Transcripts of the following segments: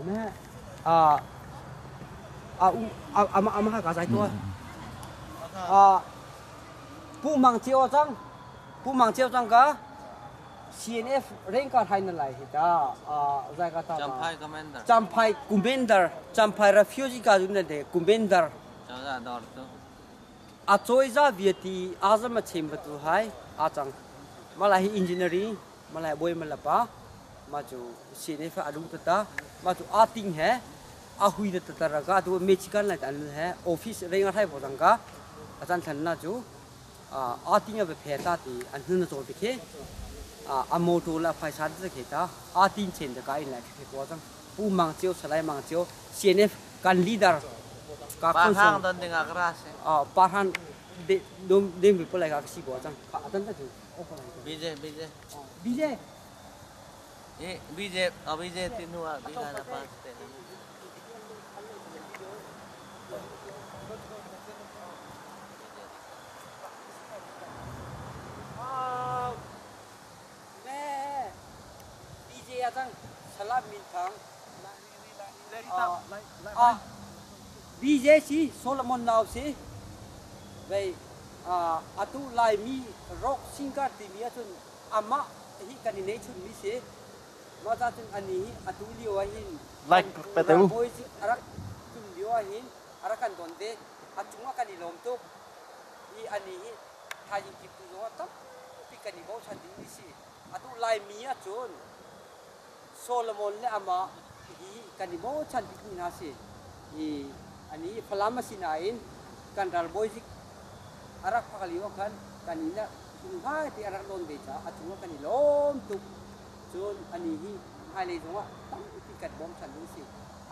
nè ama ka sai to pu mang chiao chang ka CNF Hrang ka Ṭhai na lai hita zai ka ta Champhai commander Champhai refugee ka jun de commander a choi za vieti azam chem batu hai a chang malai engineering malai boy malapa ma chu CNF adung ta ma chu ating hai a hui da ta ra tu mexican la tan hai office Hrang ka Ṭhai bo jang ka achan than na chu ating a be phe ta ti an hun so ti ke a moto la phai san se ke ta ating chen da ka in la ke ko jang pu mang chiao salai mang chiao CNF kan leader ka kon Parang don ting agras. Parang de dom dem bi polai ka si ko jang atan ta chu BJ. BJ BJ tinua biga na pa ste. Atang salam mintang BJ si Solomon now si vậy atu lai mi rock singer ti mi atun ama hi kanine chun mi si ma ta chun ani atu liwa hin like petu Bawizik arak chun liwa hin arakan donde achunga kanilom to I ani hi thajin ki tu zo tam pi kanibau chan mi si atu lai mi a chun Solomon le ama hi kanimo chan ti na si I ani falama sinain kan dal Bawizik arak pakaliwa kan kanina sungai ti arak don beca achunga kanilom tu chun ani hi hai le zonga tam ti kat bom chan du si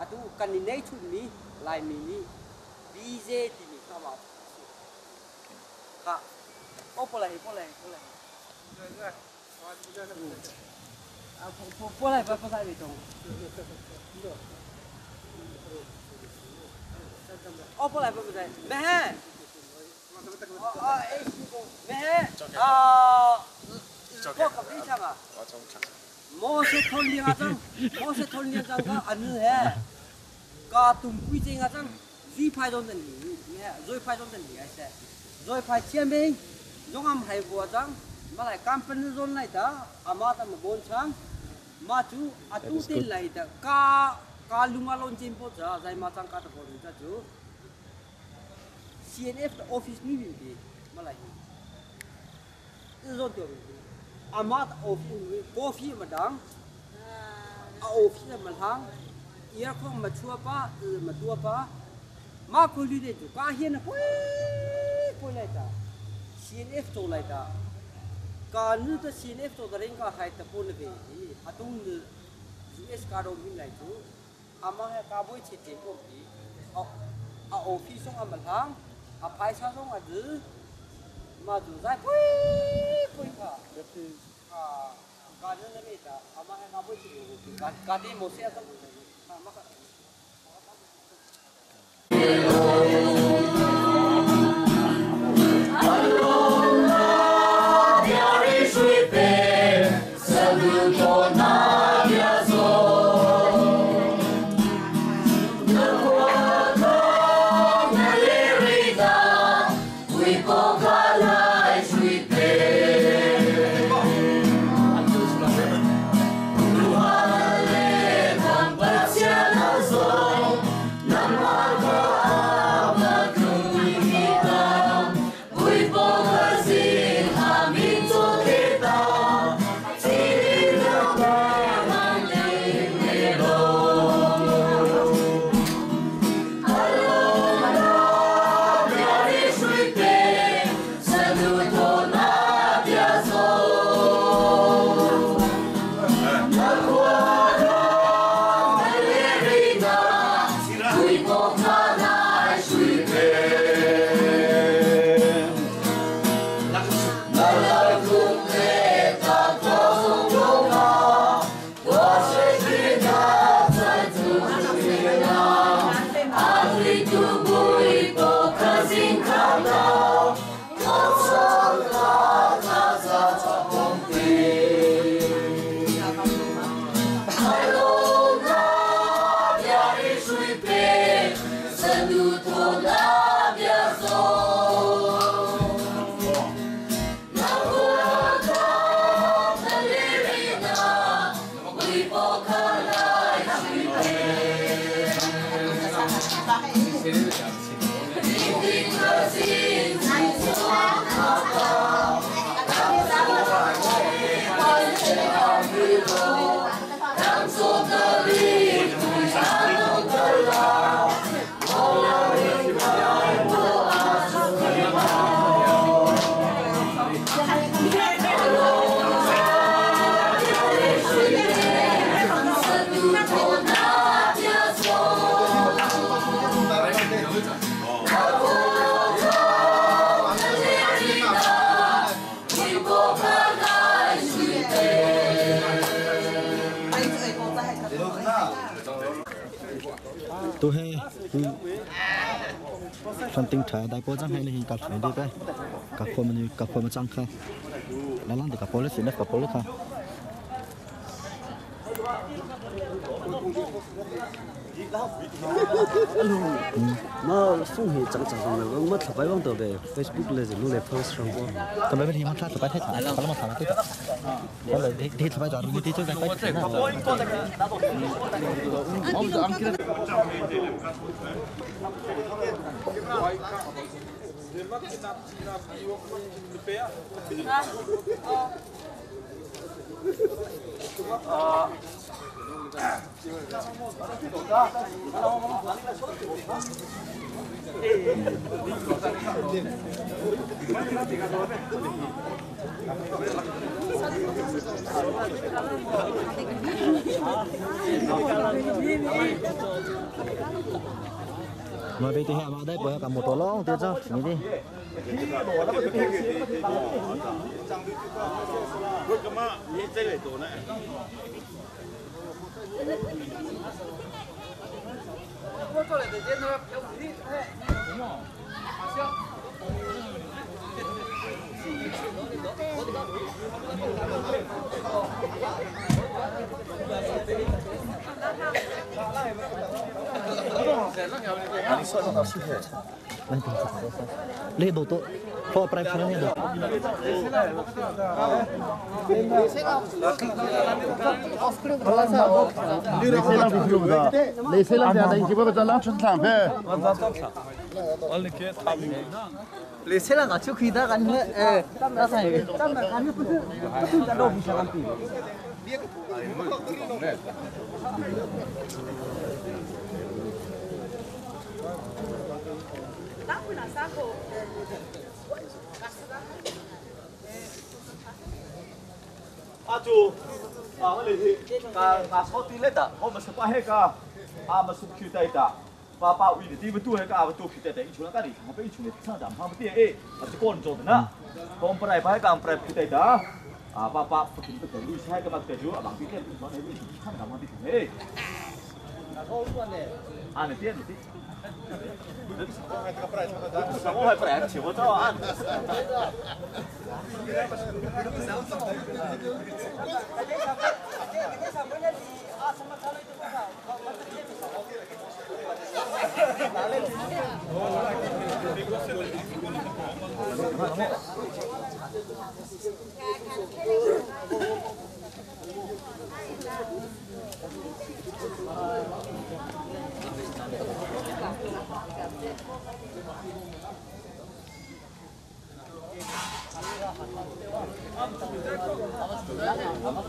atu kaninei chun mi lai mi ni BJ ti mi ka ma ka polai polai pa sai be tong polai pa sai me ko ka bi chang mo se thon liang chang ka anu he ka tum quy jing a chang vi phai don den ni me zoi phai don den ni ai se zoi phai chiam bing jong am hai bo chang malai company zon lai ta ama ta mo bon chang ma chu atu tin lai ta ka lunga lon chim po cha zai ma chang ka ta bon cha chu CNF office ni bi malai zon to amat office coffee madang office malhang ia khong machua pa ma ko li de chu ka hian ko lai ta CNF to lai ta ka nu ta CNF to da reng ka hai ta pon be atung US ka ro min lai chu ama ha ka boi che che ko bi a office song amalhang a phai sa song a du ma du zai pui ka ka nu na me ta ama ha ka boi che ko ka di mo se ta ma ka tôi hay phần tinh trái đại bộ chẳng hay là hình cặp phải đi cái cặp phôi mà chẳng khai là lăng thì cặp phôi lấy xịn đấy cặp phôi lấy khai mà phong hệ chẳng rồi mà thằng bay băng tờ về Facebook lên rồi lúc này post xong rồi tầm bây giờ mình thằng bay hết rồi còn mà thằng cái đó là đi thằng bay rồi đi chơi cái bay mà về thì hẹn vào đây bởi cả một tổ lông tiền sao nghĩ đi lấy đồ tốt kho prai prai này được lấy xe là trước khi đã gắn hết đã xài chú cái gì cả số tiền lết à hôm mà sắp hết cả mà sắp kêu tay cả và bảo uy thì bên tu hết cả bên tu kêu tay ít chút là cái gì mà bên ít chút này sang giảm hàng tiền mà chỉ còn cho nữa còn phải phải cả phải kêu tay đó và phải tính tới lui sai cái mặt cái chú bằng cái tiền nó này bên sang giảm hàng tiền này này tiền này sao phải phải chịu cho ăn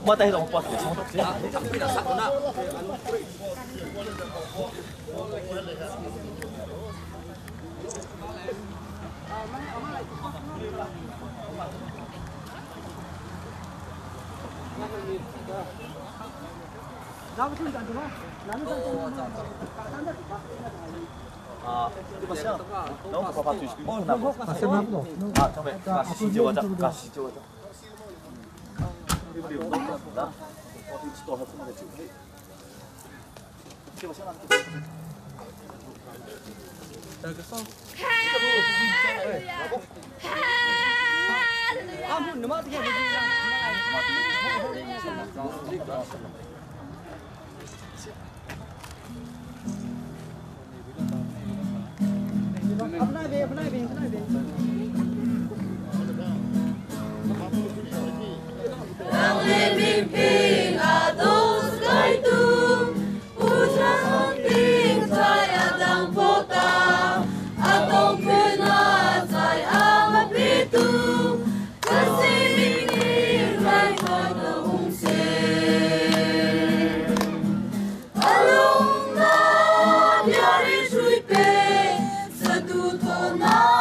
mà tay đồng quạt để xong được chứ 너무 바빠 주시고 처음에 가시죠 가자 가시죠 가자 우리 나 어디 또 할 건데 지금 이거 시간 Along na biari shui pe sa tu to na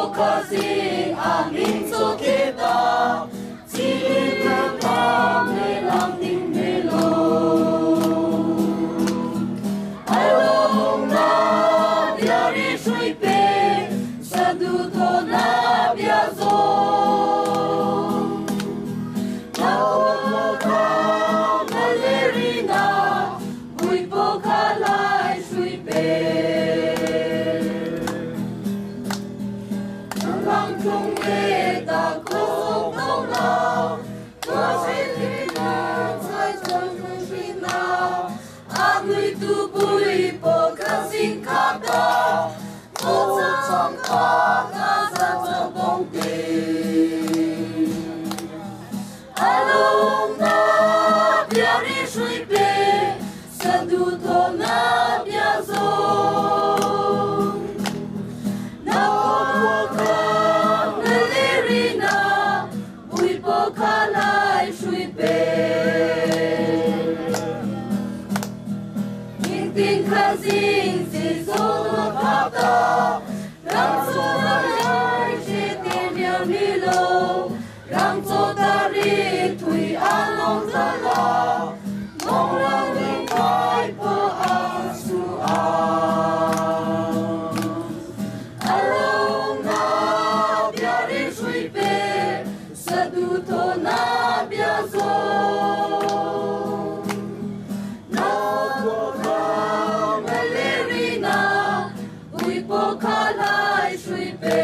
pokazing aming kita Silipang melang ding melo Along na biari suipe Saduto na biazo Naoka malerina Bui pokalai suipe Lang chung e ta kong nong lao Tua xin thi na Sai chân chung xin na A người tu bui po ka xin ka ta Mo chang ka Ka sa chang bong ti Along na biari shui pe Sa du to na bia zong Na po ka Nalerina Bui po ka lai shui pe Ning ting ka zing Si zo no ka ta Rang zo na lai She tin dia mi lo Rang zo ta ri Tui anong za la Mong lang ning kai po ang su ang Along na biari shui pe Sa du to na bia zong Na po ka malerina Bui po ka lai shui pe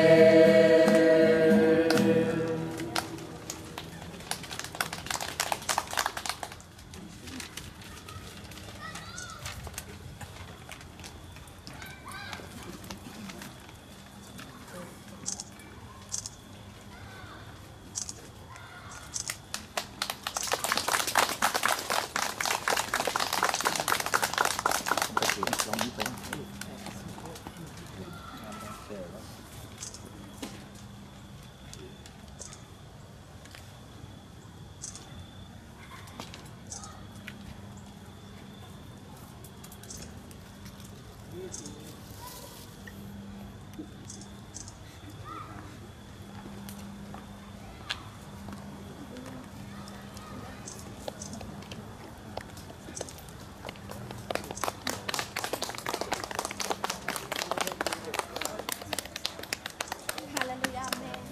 Hallelujah, amen.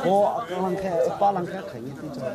Ồ, cái lăng khe, ba lăng khe khởi như thế cho.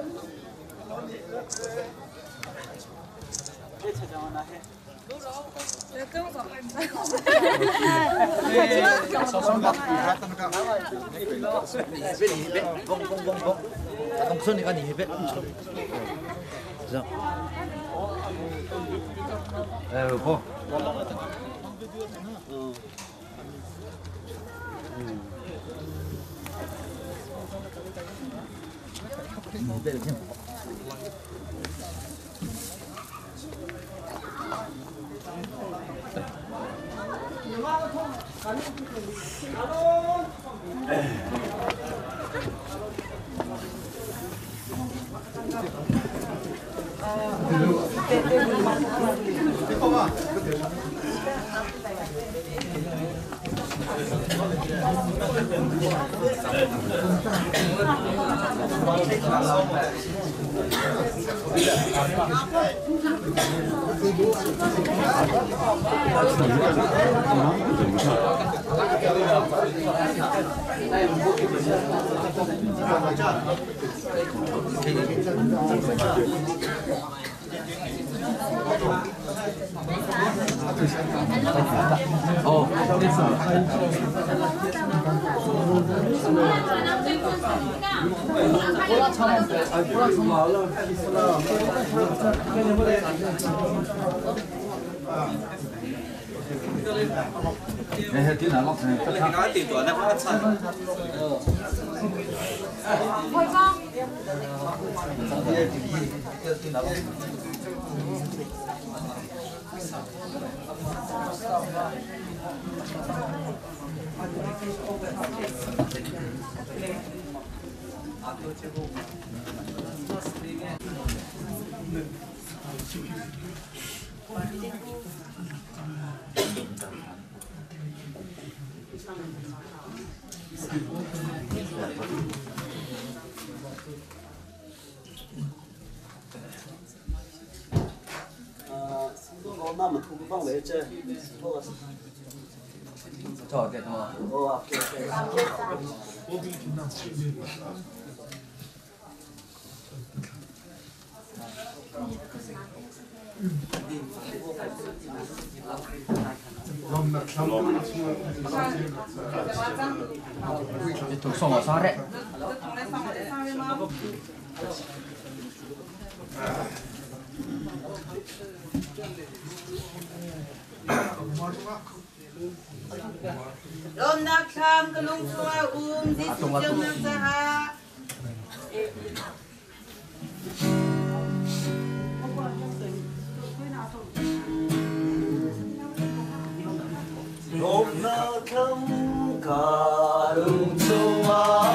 nói tiền tuổi nó có sẵn Thôi con. 엄마 뭐 통방 왜 했지? 저 어때 뭐? 오케이. Thuộc sổ màu xóa đấy. Rom nakam kalung suwa di sijong ng saha. rom nakam kalung suwa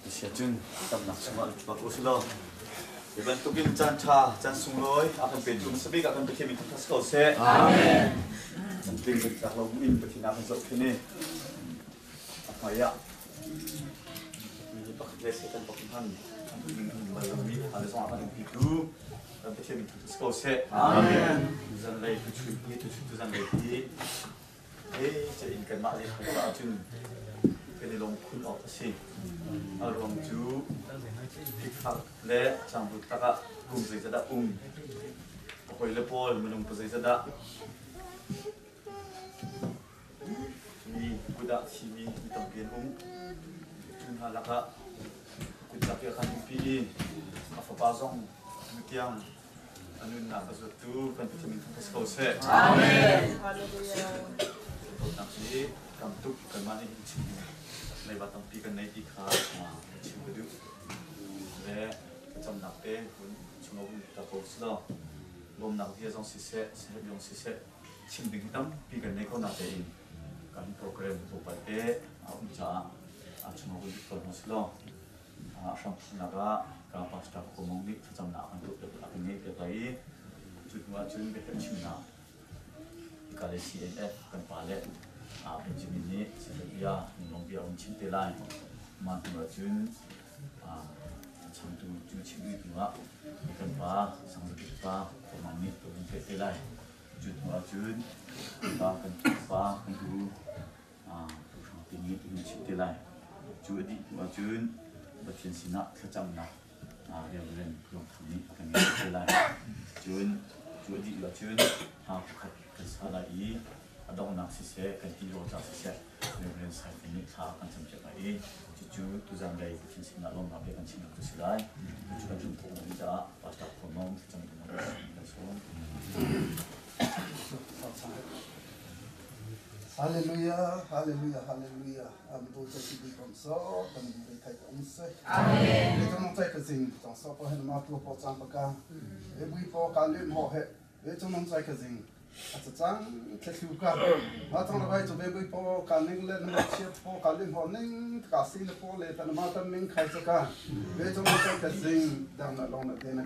Siya jun tam nak semua bak uslo. Iban tukin chan cha chan sungloi akan petu sebi akan berkemi tas kau se. Amin. Penting kita kalau in betina kan sok kini. Apa ya? Ini pak lesekan pak han. Ini ada sama akan petu akan berkemi tas kau se. Amin. Zan lei tu zan lei. Jadi kan mak leh kalau jun cái lồng khun ở cái ở lồng chú thịt phật lẽ chẳng được ta cả cùng dây ra đã hồi lẽ bò mình dùng dây ra đã mi cứ đã chỉ mi tập biến chúng ta là cả cứ tập cái khăn pi mà phải bao dung như tiang anh nằm ở chỗ tu cần phải mình không có sầu sẽ amen tôi nằm gì cầm túc cần mang điในบัตรปีกันในที่ขาชิมกระดูกและจำหนักเต้คุณชมพูตะโกสโลลมหนักที่จะต้องสิเสเสียยงสิเสชิมดึงตั้มปีกันในเขาหนักเองการโปรแกรมตัวไปเต้อาอุจจาชมพูตะโกสโลสัมผัสนักการพัฒนาข้อมูลนี้จำหนักอันตัวเด็กอันนี้เด็กไปจุดว่าจุดเป็นชิมหนักการเล่น CNF กันไปเลยเป็นจิมินี่เสียบียลงเบียชิมเตลัยมันตัวจุนช่างดูจุนชิมดูตัวกันป้าสังเกตป้าตัวมันนี่ตัวเป็นเตลัยจุดตัวจุนป้ากันป้ากันดูตัวช่างตีนี้ตัวชิมเตลัยจุดที่ตัวจุนบัดเทียนสินะเขาจำนะเรียนเรียนลงทำนี้กันนี่เตลัยจุดที่ตัวจุนขัดกันสาระอีดองนักสิเสกันที่โลจากสิเสเรื่องสายฟินิกขากันสำเร็จไปจู่ๆตุจังได้ที่สินาลงมาเป็นกันชิมกุศลายจู่ๆกันจุดพุ่งวิจารณ์ปัจจัยของน้องจังเป็นอะไรกันส่วนฮาเลลูยาฮาเลลูยาฮาเลลูยาอามิโตจะที่ดีของโซ่กันดีไทยองเสอาเมนเจ้าน้องใจกระสิงต้องสอบพอเห็นมาตัวพอจังปากกาบุยพอการเล่นหัวเหเจ้าน้องใจกระสิงอาจจะจังแค่คิวกันมาตรงนั้นไปจะไปพอการนิ่งเล่นมาเชียร์พอการเล่นพอนิ่งกาซีนพอเล่นแต่มาตั้งนิ่งใครสักการเจ้าน้องใจกระสิงดังนั้นลองนั้นเดนะ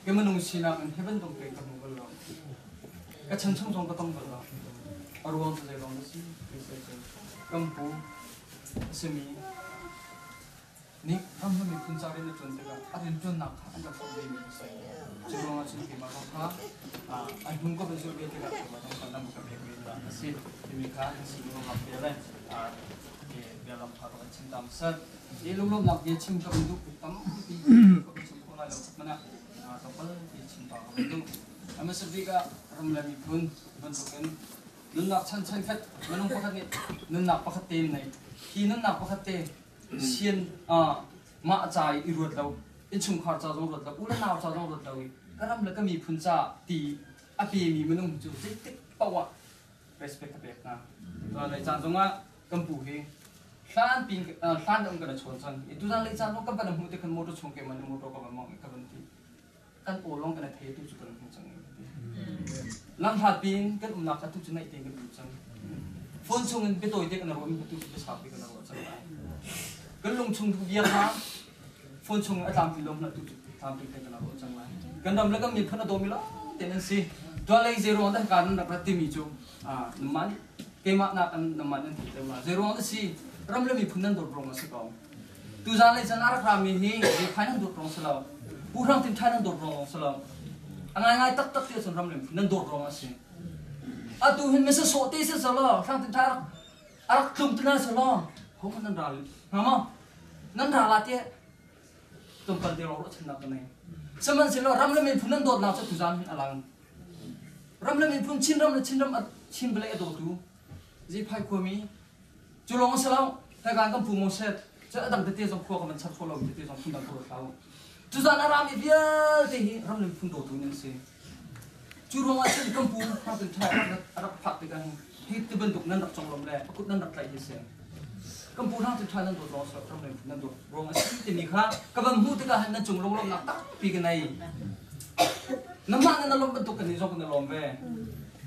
cái mình nung xin làm heaven đồng tiền cầm một lần cái chân trong trong cái tông vật là ở ruộng từ đây ruộng nó xin cầm bù semi ní âm hơn mình phun ra đến nó chuẩn thế cả anh chuẩn nặng anh gặp vấn đề mình sai chỉ ruộng nó chỉ mà nó khác anh không có vấn đề gì cả mà nó còn nằm cái việc là xin thì mình khác xin ruộng học về đây để làm phá cái chân tam sát để lúc lúc làm việc chim cho mình được tắm thì có cái chim con này là乜nè kapal di cinta itu, kami sebika ramlami pun bentukan nunak chan kat menung pakat ni nunak pakat tem ni, khi nunak pakat te sian mak cai irut lau, inchung khar cai jong rut lau, ulan nau cai jong rut lau, karam lek kami pun cai di api mi menung tu tik bawa respect kabek na, lalu cai jong kampu he, san ping san dong kena chonsan, itu san lek cai jong kampan dong mute kan motor chong ke mana motor kau memang ikan kan olong kena thay tu juga kan cang, lam hapin kan nak tu cina itu kan cang, phone cungan betul itu kan orang betul betul sapi kan orang cang, kan long cung tu biar ha, phone cungan atam film nak tu sapi kan orang cang lah, kan dalam lagi ni pernah domila, tendensi, dua lagi zero ada kan nak berarti mijo, nama ni, kemak nak nama ni tidak lah, zero ada si, ram lagi pun nak dorong masuk kau, tu jalan jalan arah kami ni, dia kan dorong selalu. ผู้ร่างทีมไทยนั้นโดดรองสลามง่ายๆตักเตี้ยสนรำเลยนั้นโดดรองสิตัวเห็นไม่ใช่โสตีสิสลามร่างทีมไทยอารักจุ่มที่นั่นสลามผมมันนั่นด่าเลยฮะมั้งนั่นด่าละเตี้ยตรงกันเดียวเราชนะกันเองสมัยสิเรารำเลยมีผู้นั้นโดดเราจะตุจานอะไรรำเลยมีผู้ชินรำเลยชินเบลล์โดดดูจีพายขวมีจุลงสลามแต่การกำพูมเสร็จจะดังเตี้ยสองขวกันมันชัดขวเราเตี้ยสองคุณดังขวเราจุดนั้นรำมีเบี้ยที่รำเลยมีผู้โดดดูนั่นสิจุลงอาชีพกำพูพระเป็นชายรักผักด้วยกันที่ที่บรรทุกนั้นรักจงลมแรงกุดนั้นรักใจที่เสียงกำพูทางสุดท้ายนั้นโดดรอสรำเลยนั้นโดดรองอาชีพที่มีค่ากำลังพูดที่การนั้นจงลงลมนักตักปีกันในน้ำมันนั้นลมบรรทุกกันในจงกันลมเว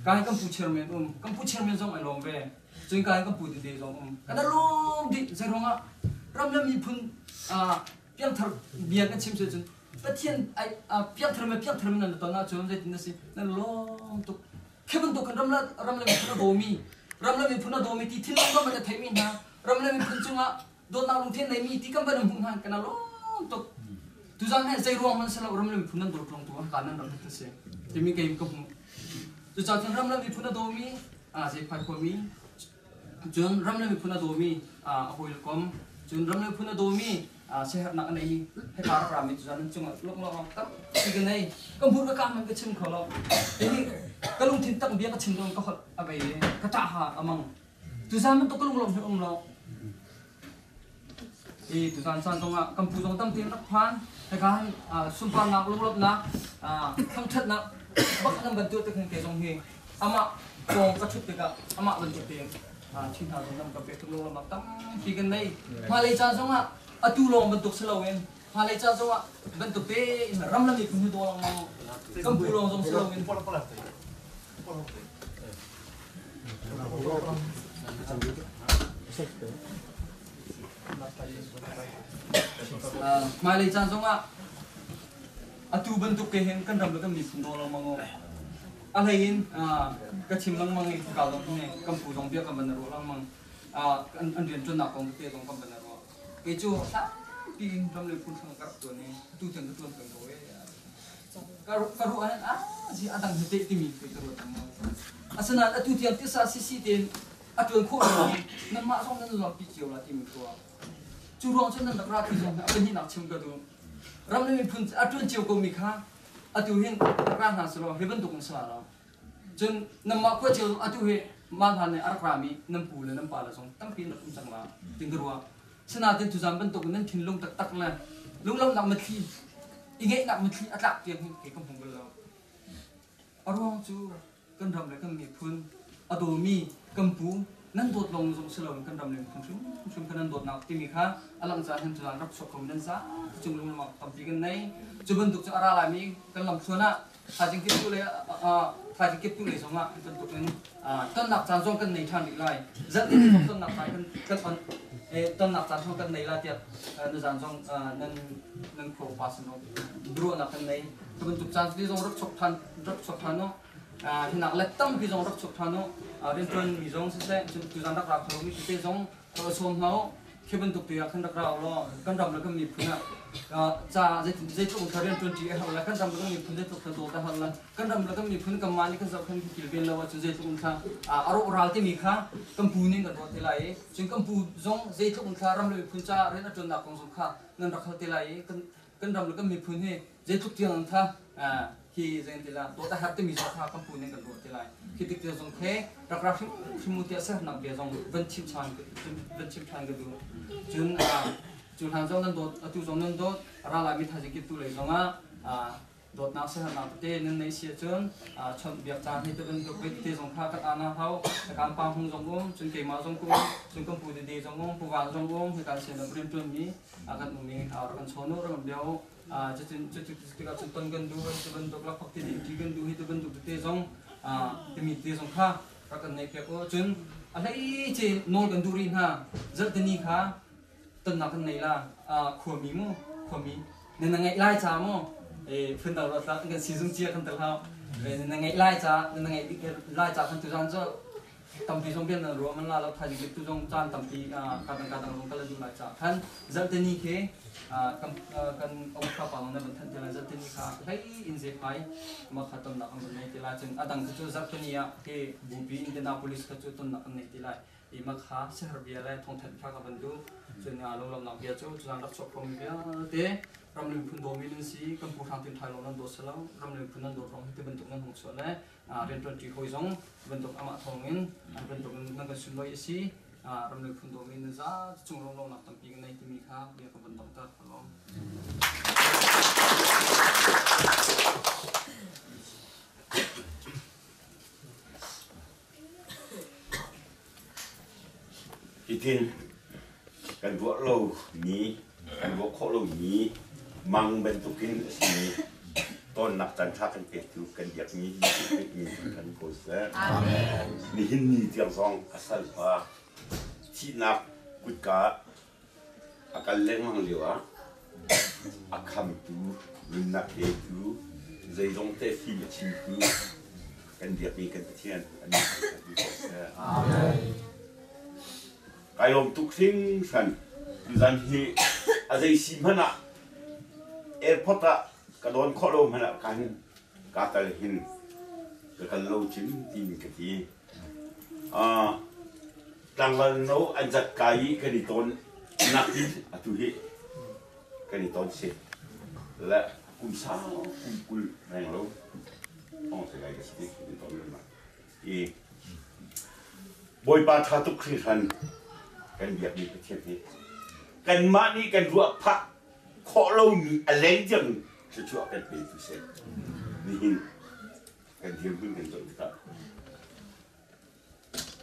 การกำพูเชื่อมเองกำพูเชื่อมเองจงไอ้ลมเวจนการกำพูดีๆจงกันลมดีเสียงอ่ะรำเลยมีพุ่นเพียงทาเบียกันชิมเสียจนแต่เทียนไอ้เพียงทาร์นั่นตอนนั้นจนได้ยินสินั่นลมตุกแค่บรรทุกกันรำเลยมีพุ่นโดมีรำเลยมีพุ่นโดมีที่ลงก็มันจะเทมินะรำเลยมีพุ่นจุงอ่ะโดนนางลงเทียนในมีที่กำบันหุ่นหันกันลมตุกทุกอย่างให้ใจรวมมันสลับรำเลยมีพุ่นนั้นโดดลงตัวการนั้นรำเลยเสียที่มีเกมกับจุดจากที่รำเลยมีพุ่นโดมีใจพายขวมีจนรำเลยมีพุ่นโดมีหอยกลมจนรำเลยพุ่นโดมีเสียหนักในให้การรับมีจุดนั้นจุงลงตั้งที่กันในก็พูดกับการมันก็ชิมเขาเราทีนี้ก็ลงทิ้งตั้งเบี้ยก็ชิมลงก็อะไรก็จ่าหาอมังจุดนั้นมันต้องก็ลงให้เราจุดนั้นตรงกำพูตรงตั้งเตียงรักพันให้การสุพรรณนักลงนักทั้งชัดนักบักนั่งบรรทุกตึกเตียงตรงนี้อามาตรงกระชุบตึกอามาบรรทุกเตียงชิ้นหาตรงนั้นกับเปียกตรงลงนักตั้งที่กันในมาเลยจ้าตรงtu long bentuk selawin, halai cah jawa bentuk be, ram lagi punya dua orang mau, kampung long jom selawin. Malai cah jawa, tu bentuk kehen kan ram lagi punya dua orang mau. Alain, kecil lang mangi kalau ni kampung long biar kan benar orang mang, andian tu nak kong tu kong benar. Keju tapi dalam lepun sangkar tu ni tu jangan tu orang tahu karu anak si adang hati timi karu tamu asal tu tiang tiasa sisi ten atuan kau nama song nan lapi jiwa lah timi kau curang tu nan nak rapi song apa ni nak cium kau ram ni pun atuan jiwa kau mikha atuan kerana selalu hebat tu kau selalu jen nama kau jiwa atuan mana ni arak rami nampu le nampala song tapi nak macam lah tinggal senatin tu zaman tu kenan cinlung tak lah, lung nak mati, ingat nak mati atak tiang ke kampung belau. Orang tu kan ram le kan mi pun, atau mi kampung nan dot long jom selalu kan ram le pun sum kan dot nak timi kha, alam jahan tu ran rap sok kemudian sa, cinlung mak tapi kan nai, cuban tu arah lami kan lam suana, hajing kip tu le, hajing kip tu le sama bentuk kan, tan nak janjong kan nai than nilai, zat ini tan nak kanต้นนักจันทร์กันในลาเทียบในจันทร์นั่งโผล่ปัสโนดรัวนักกันในตัวเป็นจุดจันทร์ที่จงรักชกทันเนาะที่นักเล็กตั้มที่จงรักชกทันเนาะเรื่องจนมีจงเสียจุดจันทร์รักเรามีที่จงชมเขาแค่เป็นตุกเตียขันรักเราล้อกันรำแล้วก็มีพุ่งจะจุกเรื่องจนจีเขาแล้วกันรำแล้วก็มีพุ่งจะจุกตัวแต่เขาแล้วกันรำแล้วก็มีพุ่งกำมันนี่กันจะเป็นกิลเบลแล้วว่าจุดจุกข้าอารมณ์รัลที่มีข้ากำพูนี่กันว่าที่ไรจึงกำพูจงจุกข้ารำเลยพุ่งจะเรื่องจนหนักของสุขาเงินรักเขาที่ไรกันรำแล้วก็มีพุ่งให้จุกเตียงท่าที่เรื่องที่ละตัวแต่หัดที่มีสุขากำพูนี่กันว่าที่ไรคิดถึงจงแค่รักที่มุติเสียหนักเดียวจงเป็นชิมชันกันดูจุดทางจงนั้นโดดจุดจงนั้นโดดเราลายมิถาจิกิตุเลยจงโดดนักเสียหนักเต้นในเสียจนชนเบียดจานให้ตัวเป็นตัวเป็นเตะจงข้ากันอาณาเขาการปังหงจงกุ้งจนเกี่ยมาจงกุ้งจนกำพูดีๆจงกุ้งผู้วางจงกุ้งให้การเสียหนักเรียนจนนี้กันตรงนี้กันชนนู้นเดียวจะจนต้นกันดูจะเป็นตัวลักพักที่ดีกันดูให้ตัวเป็นตัวเตะจงจะมีเตะจงข้ากันในเกี่ยวจนอะไรเจโนกันดูรินฮะจัดนี้ค่ะต้นนักกันในละขวมีมั้งขวมีในนั่งไงไล่จ้ามั้งฟื้นดาวรัตน์กันซีซุ่มเจียกันตลอดในนั่งไงไล่จ้าในนั่งไงไล่จ้ากันตุจันจ้า tampi song bian ro man la thai gi tu jong chan tampi kadang rong kala du la cha khan zalteni ke kan ông kha pa na ban than tela zalteni kha hai in je pai ma khatam na am nei tela chen adang chu zalteni ya ke bubi Indianapolis ka chu ton na kan nei tela i ma kha shahar bia la thong than kha ka ban du chen ya lo lam na bia chu chang dak chok pom bia te ramlin phun dominant si kan pu khang tin thai lo nan do sala ramlin phun nan do rong te ban tok nan hong so le ren 20 hoi jong ban tok ama thongin ban tok nan ka sun loi si ramlin phun dominant za chung long long na tam pi nei ti mi kha bia ka ban tok ta lo itin kan buat lo ni kan buat kok lo ni mang bentukin sini ton nak tan thak kan pe tu kan yak ni kan ko sa amen ni hin ni tiang song asal pa chi nak kut ka akal leng mang liwa akam tu lun nak e tu zai dong te fi chi tu kan yak ni kan tian ani ko sa amen cái lồng tục sinh sản dàn hi dây sim hả nè airport à cái đón khó lồng hả nè cái tay hin cái lâu chín tìm cái gì đang là nấu ăn giặt cái đi tốn nạp đi tu hi cái đi tốn xe là cũng sao cũng cool này lâu không thể cái gì đi tốn lên mà thì bồi ba thà tục sinh sảnกันแบบนี้ประเทศนี้กันมานี่กันรัวพักขอเรามีอะไรยังจะช่วยกันเป็นพิเศษนี่หินกันเทียมพึ่งกันจนตา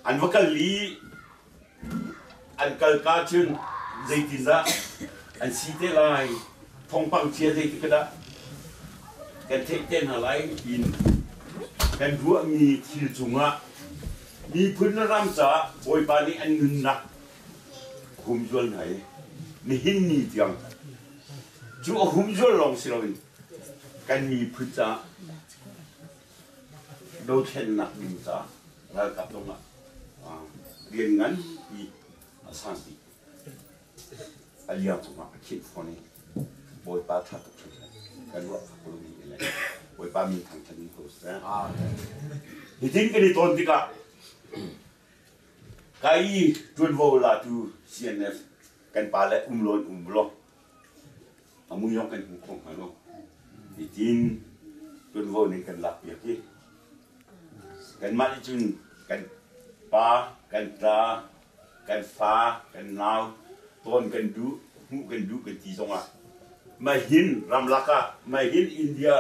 อันว่ากันลีอันกัลกาจึงใจตินะอันสีเทลายทองปังเชียใจติกระดากันเทเต้นอะไรอินกันรัวมีทิลจุงะมีพื้นรำจ่าโอยปานี่อันเงินนักหุ่มจวนไหนนี่หินนี่เดียงจู่หุ่มจวนลองสิเรากันมีพื้นจ่าโดนเช่นนักบินจ่าแล้วกับตรงอ่ะเรียนงั้นอีสันติอาเลียงถูกมาคิดคนนี้บอยปาทัดทุกทีกันว่าพวกนี้อะไรบอยปามีทางชนิดตัวเสียที่จริงกันในตอนที่กะไก่จวนโวลาตูCNF กันปาและลอยบล็อกเอามือยกกันคงฮัลโหลที่จริงจวนโวนี่กันหลักอย่างที่กันมาที่จุนกันปากันตากันฟ้ากันหนาวต้นกันดูหูกันดูกันที่ตรงอ่ะมาหินรำลักอ่ะมาหินอินเดีย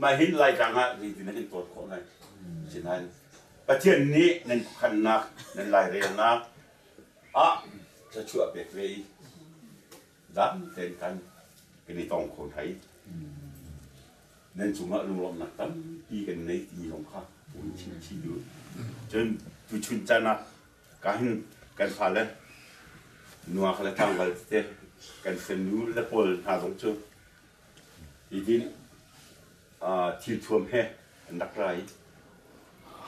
มาหินลายจังอ่ะนี่ที่นั่นตัวของอะไรเช่นนั้นประเทศนี้นั่นขันนักนั่นลายเรียนนักจะช่วยเปรียบดับเต็นกันกันในตองคนไทยนั่นจุ่มละลุงลมนักตั้งปีกันในที่ของข้าปุ่นชิดูจนจุชุนจันนะกันพาเลยนัวกันทางกันเตะกันเฟนูและพลหาตรงจุดอีกทีทีมท่วมแห่นักไร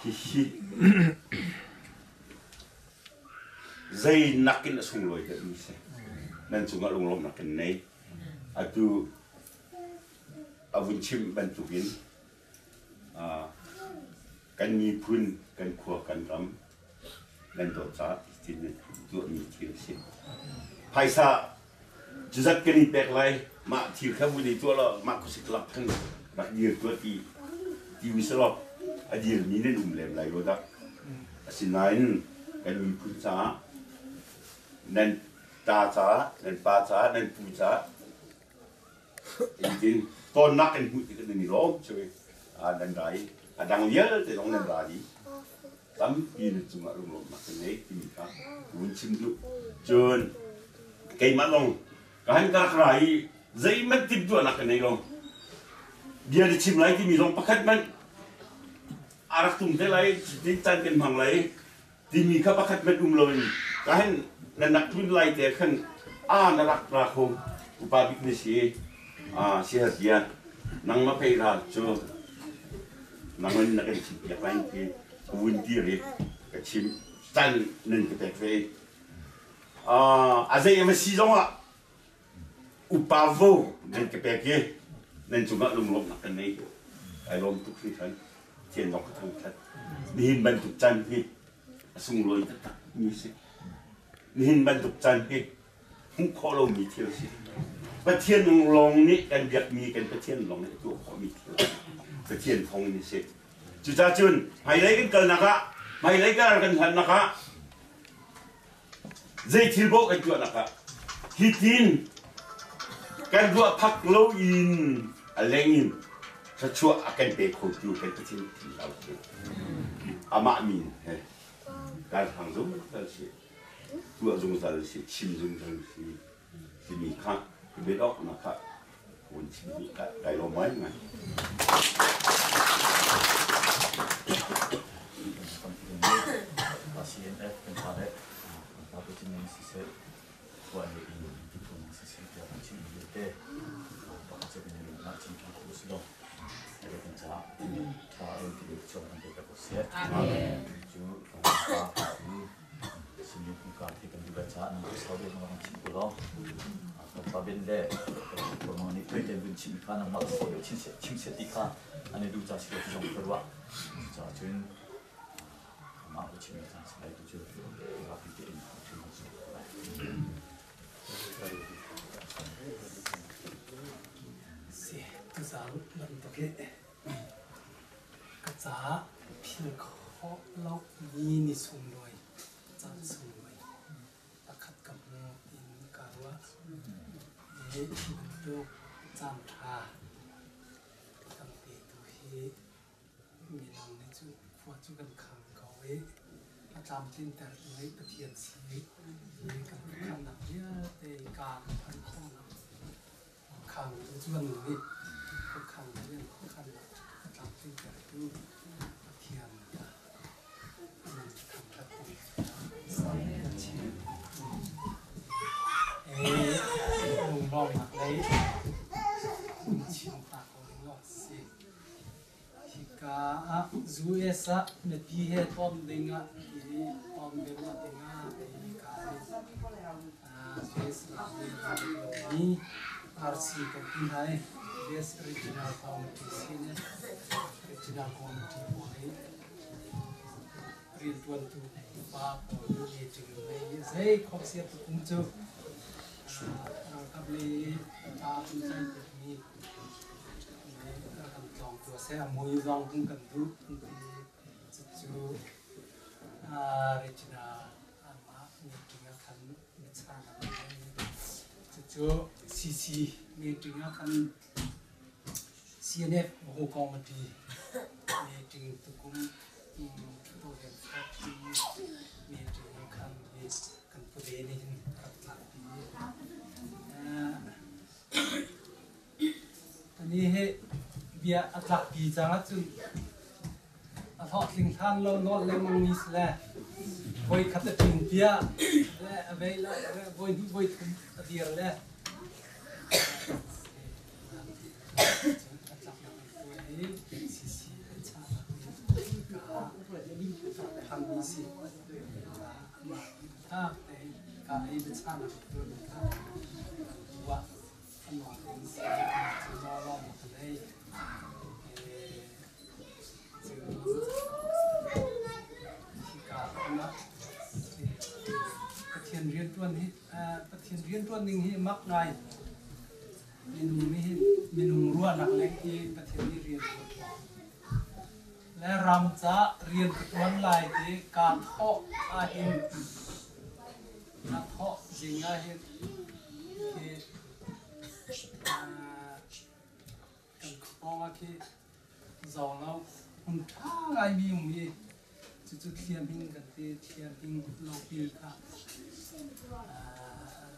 ฮิใจนักกินสุ่งลอยกันนี่สินั่นสุ่งละลุงลมนักกันในatu avun chim ban tu bin kan mi phun kan khua kan ram lan do cha tin tu mi thil si phaisa juzat kan pek lai ma thil kha bu ni tu la ma ku sik lak thang ba dir tu ti wislo adir mi ne lem lai ro da asinain kan mi phun cha nan ta cha nan pa cha nan pu cha jin ton nak kan hu kan ni rom chui dan dai adang lial te dong nan radi tam pi ni cuma rum mak nei ti ka un chim du chun kai ma long kan ka rai zai mat tip du nak nei long dia di chim lai ti mi long pakhat man arak tum te lai tin tan kan mang lai ti mi ka pakhat met loi kan nan nak tun lai te khan narak ra kho upabik ni si sihat dia nang mapai ra cho nang ni nak cip ya lain ke wun diri กระชิมจันนึงกระแปกเฟอาศัยมาซีซองอ่ะอุปาโวนึงกระแปกเกนั่นจุงก็ลมๆนักกันนี่ไอ้ลมทุกที่ทันเทียนดอกทั้งทันนี่บรรทุกจันที่สุ่งลอยตักมีสินี่บรรทุกจันที่หุ้งคอลมีเที่ยวสิประเทศลงนี่กันเบียดมีกันประเทศลงนี่ตัวขอมีเที่ยวประเทศทองนี่สิจุดจุนไม่ไรกันกันนะคะไม่ไรกันหันนะคะใจทิลโบกันตัวนะคะฮิตินกันรัวพักโลอินอะไรอินถ้าชัวร์กันเบคอยู่กันประเทศที่เราอามามินการทางซุ่มนั่นสิตัวซุ่มนั่นสิชิมซุ่มนั่นสิที่มีข้างเบ็ดออกนะครับคนชิมมีกันได้ลงไว้ไงCNFเป็นอะไรเราไปจิ้มในสิ่งว่าในอินที่คนสิ่งที่เราจิ้มอยู่เต้เราจะเป็นเรื่องนักจิ้มของคุณสุดเราเป็นจ้าถ้าเราที่ชอบกันเป็นแบบเสียจู่ถ้าสิ่งที่คุณการที่กันดูแบบจ้านั่นก็สาวเด็กมาจิ้มกูแล้วถ้าเป็นเด็กคนนี้เคยเดินบนจิ้มข้านั่งมาสาวเด็กจิ้มเสร็จที่ข้าอันนี้ดูจ้าสิ่งที่จงกระว่าจ้าจุนมาไปชิมกันสักหน่อยดูจุดรับผิดเองชิมกันสักหน่อยเสียภาษาลันตะเกะกระจาพิลข้อเล่ามีนิสุงด้วยจันสุงด้วยตะขัดกับมืออินการว่าเอ๊ะมันดูจันทราตั้งแต่ตัวที่มีนางในจุดขวดจุกันขังเขาไว้ประจำทิ้งแต่ไว้ประเทียนสีมีกันขนาดเนี้ยแต่การพันข้องขังจุกันนี่ก็ขังเรื่องขังประจำทิ้งแต่ดูประเทียนทำทัดใส่กันเชี่ยลุงร้องหนักเลยชิมตาคนงอสิกาจูเอสะเนปีเฮตอมดิงะอีอมเบมาดิงะอีกาจูเอสะนี่อาร์ซีกันที่ไหนเดสออริจินัลคอมมิชชั่นออริจินัลคอมมิชชั่นไว้เรียนตัวตุป้าปอยเอจิงเลยเซ่ขอบเสียตุกุมจูเรากับเลยป้าเป็นใจแบบนี้ตัวเสียมวยรองทุ่งกันดูจู่เรจินาอามามีถึงขั้นมิชาจู่ซีมีถึงขั้น CNF โฮคอมดีมีถึงตุกุมตัวเห็นฟัดมีถึงขั้นมีกันประเด็นนี้กับหลักดีอันนี้ให้เบียอัตลักษณ์ดีจังจุนอัตลักษณ์สิงทันเราโน้ตเล่มังนิสแหละบอยขัดติงเบียและเวลาบอยนี่บอยทุ่มเดียร์แหละอัตลักษณ์ตัวนี้ซีชาทำดีสิถ้าแต่การไอ้เป็นชาติตัวนี้ว่าขนมเป็นสิ่งที่เราลองทำได้ที่การนะประเทศเรียนตัวนี้ประเทศเรียนตัวหนึ่งที่มักง่ายเมนูนี้เมนูรัวนักเล็กที่ประเทศนี้เรียนและรำจะเรียนตัวลายที่การทออาหินนักทอจริงอาหินที่กันคล้องที่เราเราคนท่าไงมีจุดเทียมหิ้งกันที่เทียมหิ้งเราปีค่ะ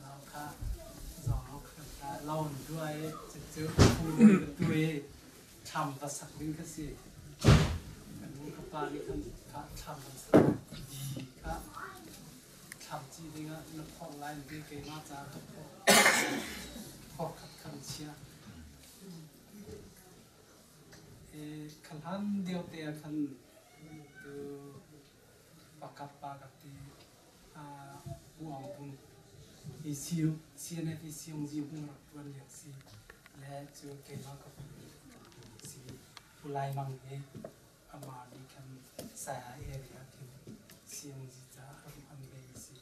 เราค่ะเราด้วยจุดผู้ด้วยทำภาษาลิงก์สิกันนี้ก็ปาลิกันทำภาษาดีค่ะทำจีดีนะนักท่องไลน์ดีเก่งมากจ้าพอขัดขันเชียขันหันเดียวเตะขันดู ปากกับปากกับที่หัวของอีซิวเซียนเอฟิซิวจีบุ้งรักวันเดียวสิและจูเกมากับสิผู้ไล่มังเออามาดีคันสายเอริอาคิวเซียนจีจ้าอันเบสิ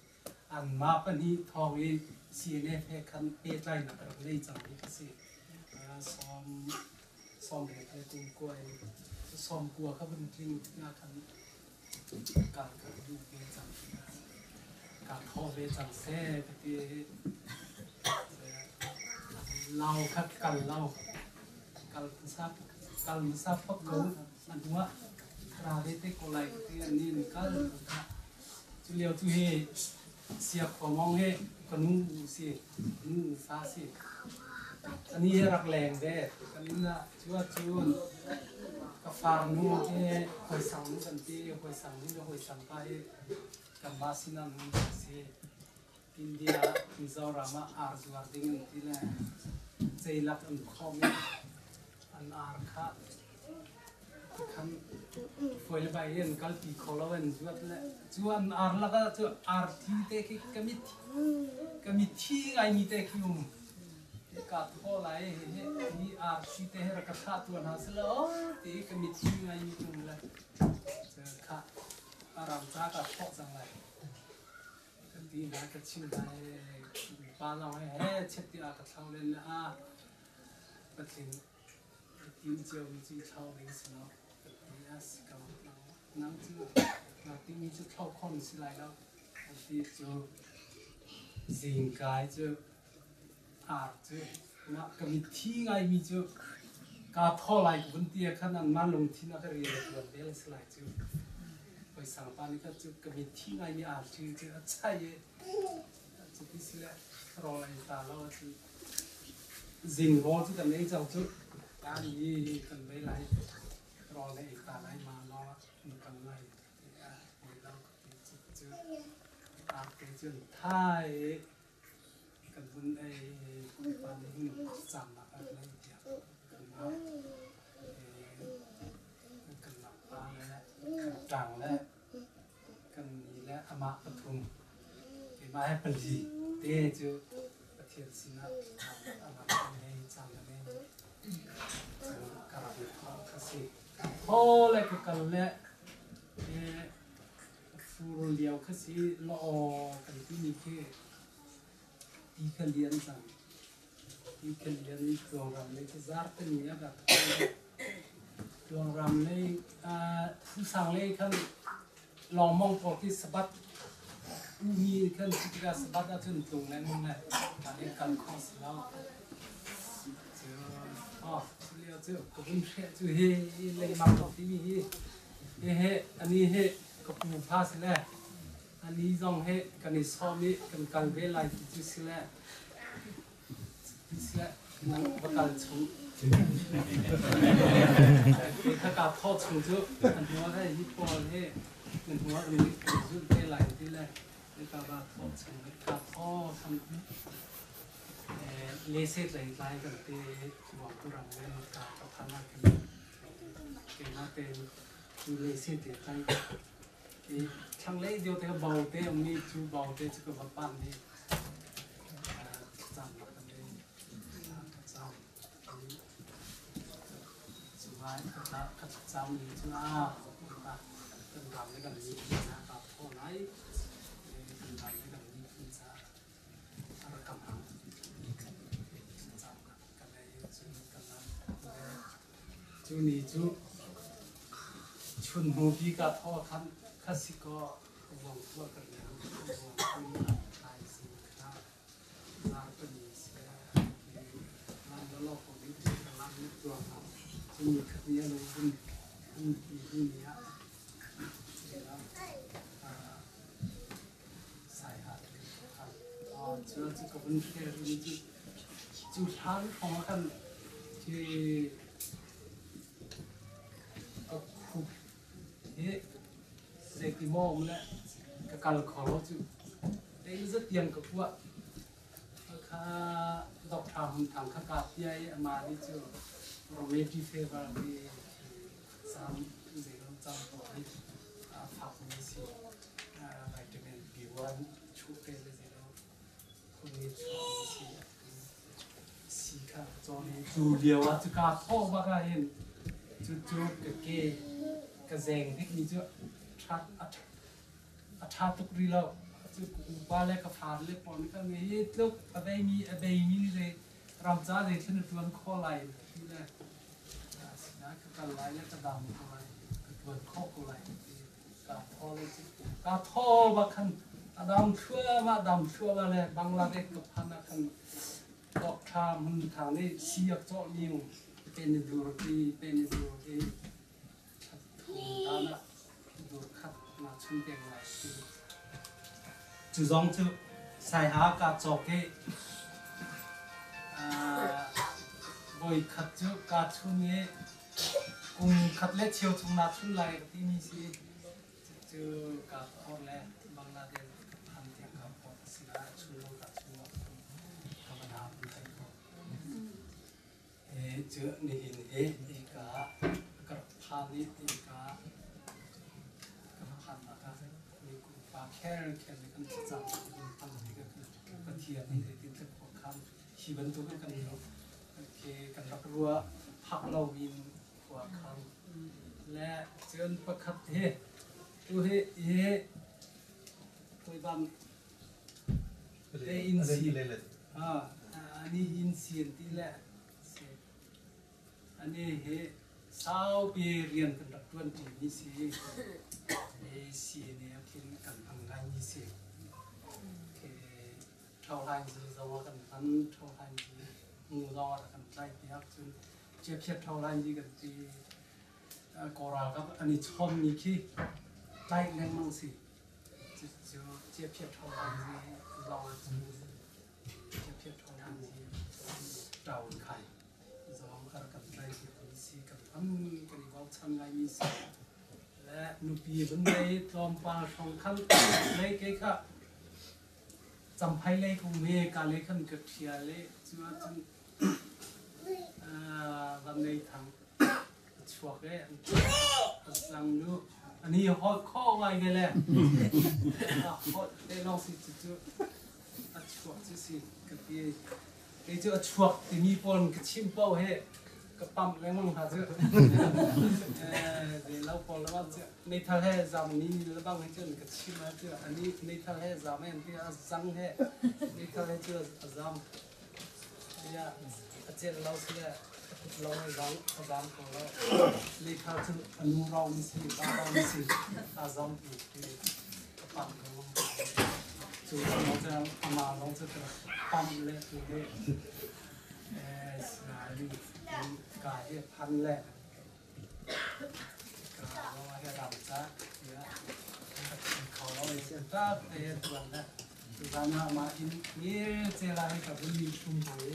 อันมาปนีทองเอเซียนเอฟคันเอไลน์นักเลยจังนี่ก็สิซ้อมเด็กเลยตัวกล้วยซ้อมกลัวเขาเป็นจริงงาคันการดูเบจังการทอเบจังเซ่ที่เราคัดกันเราการมันซับพบกันนั่นว่าราเดตโกไลที่อันนี้กันจุเลียวจุเฮเสียบของมองเฮกันนู้สินู้ฟ้าสิอันนี้รักแรงเด้กันนี้นะชัวชวนกับฟาร์มนู้เฮคอยสั่งนู้กันที่คอยสั่งนู้คอยสั่งไปกับมาสินันนู้สิอินเดียมิโซรามาอาร์จวาร์ดิงที่แหละใจรักอันข้อมอันอาร์ค่ะคันฟอยล์ใบเอ็นกัลปีโคลาวันจวดละจวนอาร์ละก็จวอาร์ทีเตคิกมิทีไงมีเตคิมกัดพ่อไหลนี่อาร์ทีเตเฮรักขาตัวนั้นสิละตีกมิทีไงมีตรงละเจอค่ะอารามจ้ากับพ่อจังไรกันดีนะกันชิมได้บ้านเราให้เช็ดที่อากาศเขาเลยนะก็ถึงทีมเจ้ามีที่เขาเลี้ยงสิเนาะนี่สิกับน้ำจืดน้ำที่มีจุดเข้าคนสิไรแล้วที่จะสิ่งกายจะอาจจะนะก็มีที่ไงมีจะการท่อไหลกับเตียขนาดมันลงที่นักเรียนตัวเดียวสิไรจะไปสั่งปานี่ก็จะก็มีที่ไงมีอาจจะใช่จะที่สิละรออะไรตาเราที่สิ่งรอที่กันนี้จะจุดการนี้กันไม่ไหลรอในอีกตาไหลมาเนาะมันกันไหลเราจุดอาเกจุนไทยกันบุญไอ้ปานนี้จำอะไรเดียวกันมากันหลับตาแล้วกันจังแล้วกันนี้แล้วอามาปทุมเห็นมาให้เป็นดีเตจูประเทศสินะอามาให้จำแล้วการบินเขาก็สิโอ้เลยก็กันแล้วฟูรุเลียวก็สิล้อกันที่นี่คือที่เขาเรียนจังที่เขาเรียนนี่ตัวรำเลยที่ซาร์เป็นเนี่ยแบบตัวรำเลยผู้สั่งเลยขั้นลองมองพอที่สะบัดมีขั้นที่การสะบัดอาจจะตรงนั้นนะการเรียนการคอร์สแล้วเลี้ยวเจ้าก็เป็นแค่จู่เฮ้เลยมาตรงที่นี่เฮ้อันนี้เฮ้ก็ปูผ้าสิแหละอันนี้จงเฮ้กันนี่ซ้อมนี่กันการเวลาที่สิแหละนั่งประกาศชูถ้าการทอดชูจุอันหัวให้ญี่ปุ่นเฮ้อันหัวอันนี้จุดเวลาที่แหละในการทอดชูการทอดทำเลเซอร์หลายๆกันที่หวังตัวเราเล่นการพัฒนาขึ้นเก่งมากเป็นเลเซอร์ที่ใช้ช่างเล่เดียวแต่เบาเต้มีจูเบาเต้จะก็มาปั้นนี่จำมากันเลยจำสุดท้ายก็จำนี่จุฬาเป็นทำด้วยกันนี่นะครับโอ้ไหนเป็นทำด้วยกันนี่คือจะอะไรกำลังจูนี่จูชุนหูพี่กับพ่อคันคัสิก็วงตัวกันแล้ววงคุณไทยสิครับลาเป็นเสียมันแล้วเราของนี้จะกำลังนึกตัวเราจะมีคดีอะไรคุณที่นี้แล้วสายหัดครับเชื่อที่กับเป็นแค่รุ่นจุดท้ายของกันที่ก็คุกเฮ้เด็กที่มองมันแหละก็การขอเราจุดแต่ยังจะเตียงกับพวกข้าดอกทำทางข้ากาศใหญ่มาที่จุดโรเมทีเฟเวอร์ที่สามเดือนจำตัวที่ผักมีสิ นี่สีค่ะจอนี้จูเดียวว่าจะกาพ่อว่าก็เห็นจูกะเกกะเซงที่มีจูชัดอัฐตุกรีแล้วจูว่าเล็กกับผ่านเล็กปอนก็มีลูกอะไรมีเลยรำจ้าเลยที่นึกวันข้อไหลที่แรกสินะก็การไหลแล้วก็ดำข้อไหลวันข้อไหลกาพ่อเลยกาท่อว่าคันดำชั่วมาเลยบังลาเด็กกับพันคันก็ทำมันทางนี้เสียบเจาะนิ้วเป็นดูดีถูกด้านละดูขัดมาชุ่มเตียงไหลจุดสองจุดใส่หากาจอกเกบอยขัดจุดกาชุ่มเงี้ยกุ้งขัดเล็ดเชียวชุ่มนาชุ่มไหลที่นี่สิจุดกาพอแล้วบังลาเด็กพันเตียงกับพอสินะชุ่มลงกับชุ่มลงธรรมดาเป็นไงก็เจอนี่เห็นอีกากระพานิอีกากระพานนะครับมีกุปาแค่กันจับพันนี่ก็คือกระเทียมนี่ที่จะพอคำชีบันตุกันกันเนาะโอเคกันรับรัวพักเราวินหัวคำและเจอประคับดูคุยบันอินซีอันนี้อินซีที่แหละอันนี้สาวเปรียนกันรักตัวนที่นี่สิสีเนี่ยคิดกันทำงานนี่สิเท่าไรสิจะว่ากันทันเท่าไรสิงูจะว่ากันใจเปียกจนเจ็บเพียบเท่าไรสิกันที่กอรากับอันนี้ชมมีขี้ใจแรงมั่งสิจะเจ็บเพียบเท่าไรสิเราจะเจ็บเพียบเท่าไรสิเราใครกันใจเสียคนสีกันทำกันว่าทำไงมีสิและนุปีบันไดจอมปลาทองคำเลยเกี่ยค่ะจำไพ่เลยคงมีการเลยขันเกิดเชียเลยจังจังบันไดทางช่วงเลยสั่งดูอันนี้ฮอดข้อไว้กันแหละฮอดได้ลองสิจุดช่วงสิกับที่ไอ้เจ้าช่วงที่มีปนกับชิมเป้าเฮกับปั๊มแรงมั่งหาเจ้าเดี๋ยวเราพอแล้วว่าในทะเลจำนี้แล้วบางให้เจ้ากับชิมมาเจ้าอันนี้ในทะเลจำแม่ที่จังเฮในทะเลเจ้าจำเนี่ยเจ้าเราเสียเราให้จำของเราในทะเลอนุเราไม่สิบ้าเราไม่สิจำที่กับปั๊มของเราจุดเราจะมาเราจะปั๊มเลยคือสนามกายพันแหละเราให้เราจะเนี่ยเขาเราเสียตัดตัวนั้นตัวนั้นมาอินนี่เจริญกับวิญชุมโหย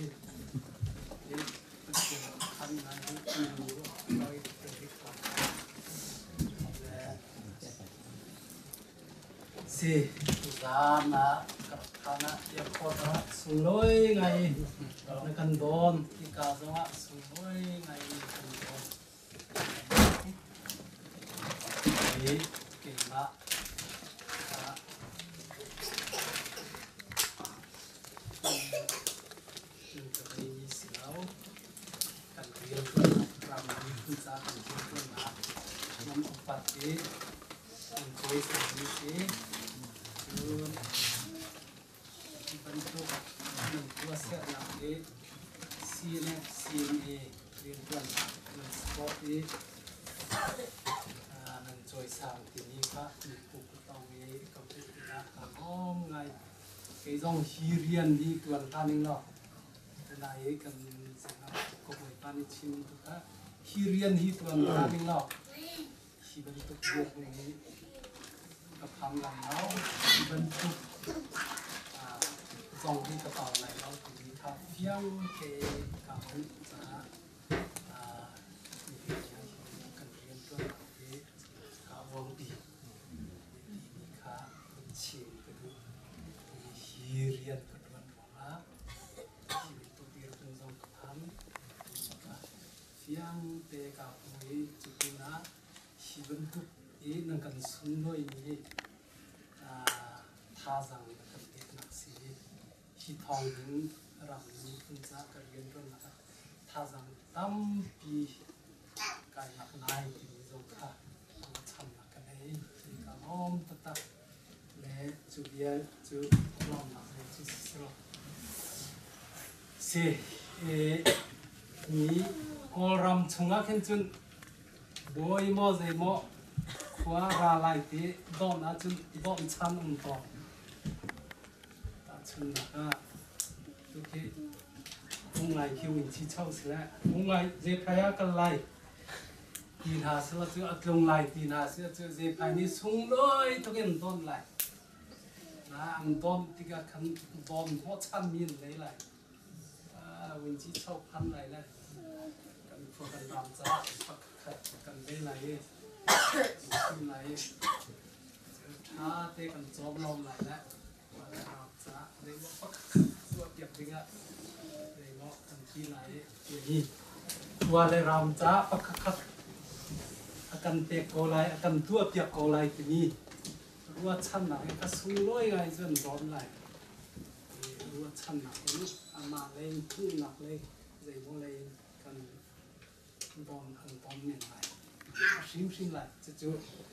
พันนั้นคือเราเป็นที่ขาดสิตัวนั้นกับฐานะเดียวกันสุรยไงในกันโดนที่กาจังหวะสุรยไงกันโดนนี่เก่งมากจึงจะไปมีเสียวกันเรียนกรรมวิธีการของเพื่อนมาน้ำอุปติเป็นเคสนี้สิบรรทุกหนึ่งตัวเสียหลังเอซีเน็ตซีเอเรียนกันหนึ่งสปอร์ตเอหนึ่งจอยสามที่นี่ครับมีผู้ต้องมีกับผู้ที่นักอ้อมไงไอ้ต้องฮีเรียนดีกว่าท่านนึงเนาะแต่นายกันสิ่งนั้นก็ไม่ปานิชิมทุกท่าฮีเรียนดีกว่าท่านนึงเนาะฮีบรรทุกเยอะตรงนี้กับทำหลังเนาะบรรทุกส่งที่กระเป๋าไหนเราถึงทับเพียงเกกับจะมีเพียงกันเรียนตัวที่เขาวงดีมีค่าเชี่ยวกระดูกฮีเรียนกระดูกหัวชีวิตตัวเดียวเป็นส่งกับทำเพียงเตะกับมวยจุดนั้นชีวิตทุกอีนั่งกันสุนทรมีท่าจังกับเด็กนักศิลป์ ที่ทองหินรำนี้คุณจะกระเรียนรุ่นนะครับถ้าจังตั้มปีกายหลักลายที่มีโอกาสทำหลักกันให้ที่กระล้อมตัดและจุดเดียวจุดล้อมหลักเลยจุดสลบเสียนี้กอรำชงอ่ะขึ้นจนโดยมอใจมอขวาราลายที่ดอนอาจนดอนชันต่อชนนะทุกทีวงไล่คิวอินชีเช่าสิแล้ววงไล่เจ็บพยากันไล่ตีนาเสือจะอัดลงไล่ตีนาเสือจะเจ็บพายนี่สูงเลยทุกคนต้นไล่นะอันต้นที่ก็ขันต้นหัวชันมีนเลยไล่วินชีเช่าพันไล่เลยกันพวกกันรำจ้ากันได้ไล่ขึ้นไล่ถ้าเตะกันจอบลมไล่แล้วเรียกว่าตัวเปียกจริงอะเรียกว่าทันทีไหนอย่างนี้ตัวเลยรำจ้าปักคักอาการเปียกโกไลอาการตัวเปียกโกไลที่นี่รู้ว่าชั้นหนักก็สู้ร้อยไงจนร้อนไหลรู้ว่าชั้นหนักนี่อามาเลยทุ่งหนักเลยเรียกว่าเลยกันบอลอันบอลเนี่ยไหลชิมไหลจะจู่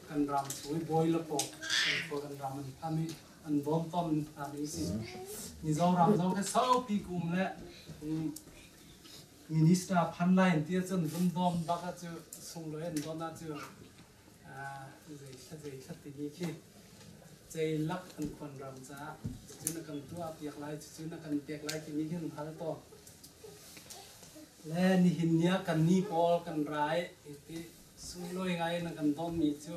กันรำสวยบอยละปกกันรำมันพามีอันบอมต้นอันนี้สินี่เรารำเราแค่เศร้าปีกุมและมินิสตาพันไลน์ที่จะนบอมบักจะส่งเลยอันตอนนั้นจะใจตินี้ที่ใจลักอันคนรำจ้าจุนกันตัวเปียกไลน์จุนกันเปียกไลน์ที่นี้ขึ้นพันต่อและนี่หินเนี้ยกันนี่พอกันร้ายที่ส่งเลยไงนั่นกันต้นมีจุ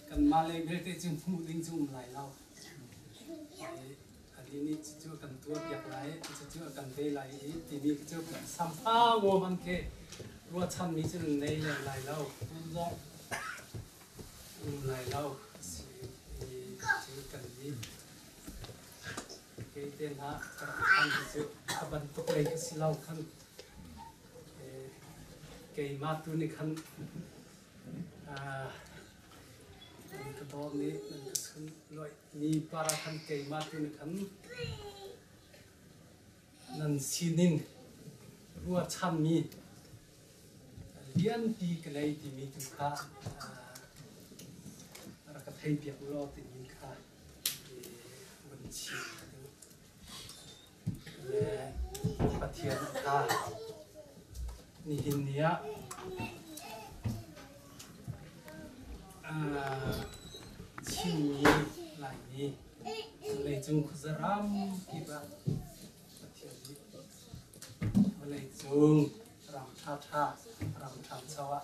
กันมาเลยเพื่อที่จะพูดถึงจุ่มไหลเราอันนี้จู่กันตัวเปียกไหลจู่กันเตยไหลทีนี้จู่สัมภาโวมันเกรัวชันมีจุดในไหลเราร้องไหลเราจู่กันนี้เกยเต้นฮะคันจู่ขับบันตุกเลยก็สิเราคันเกยมาตุนี่คันกระบอกนี้นั่นก็คือลอยมีปาราคันเกยมาตุนคันนั่นซีนินรัวชันมีเลี้ยนปีกันเลยที่มีทุกข้ารักไทยเปียกรอที่มีข้าบัญชีและปะเทียนข้านี่หินเนี้ยชิมนี้ไหลนี้เลยจุงคุซรำกี่บาทเที่ยวนี้เลยจุงรำท่ารำทำสวะ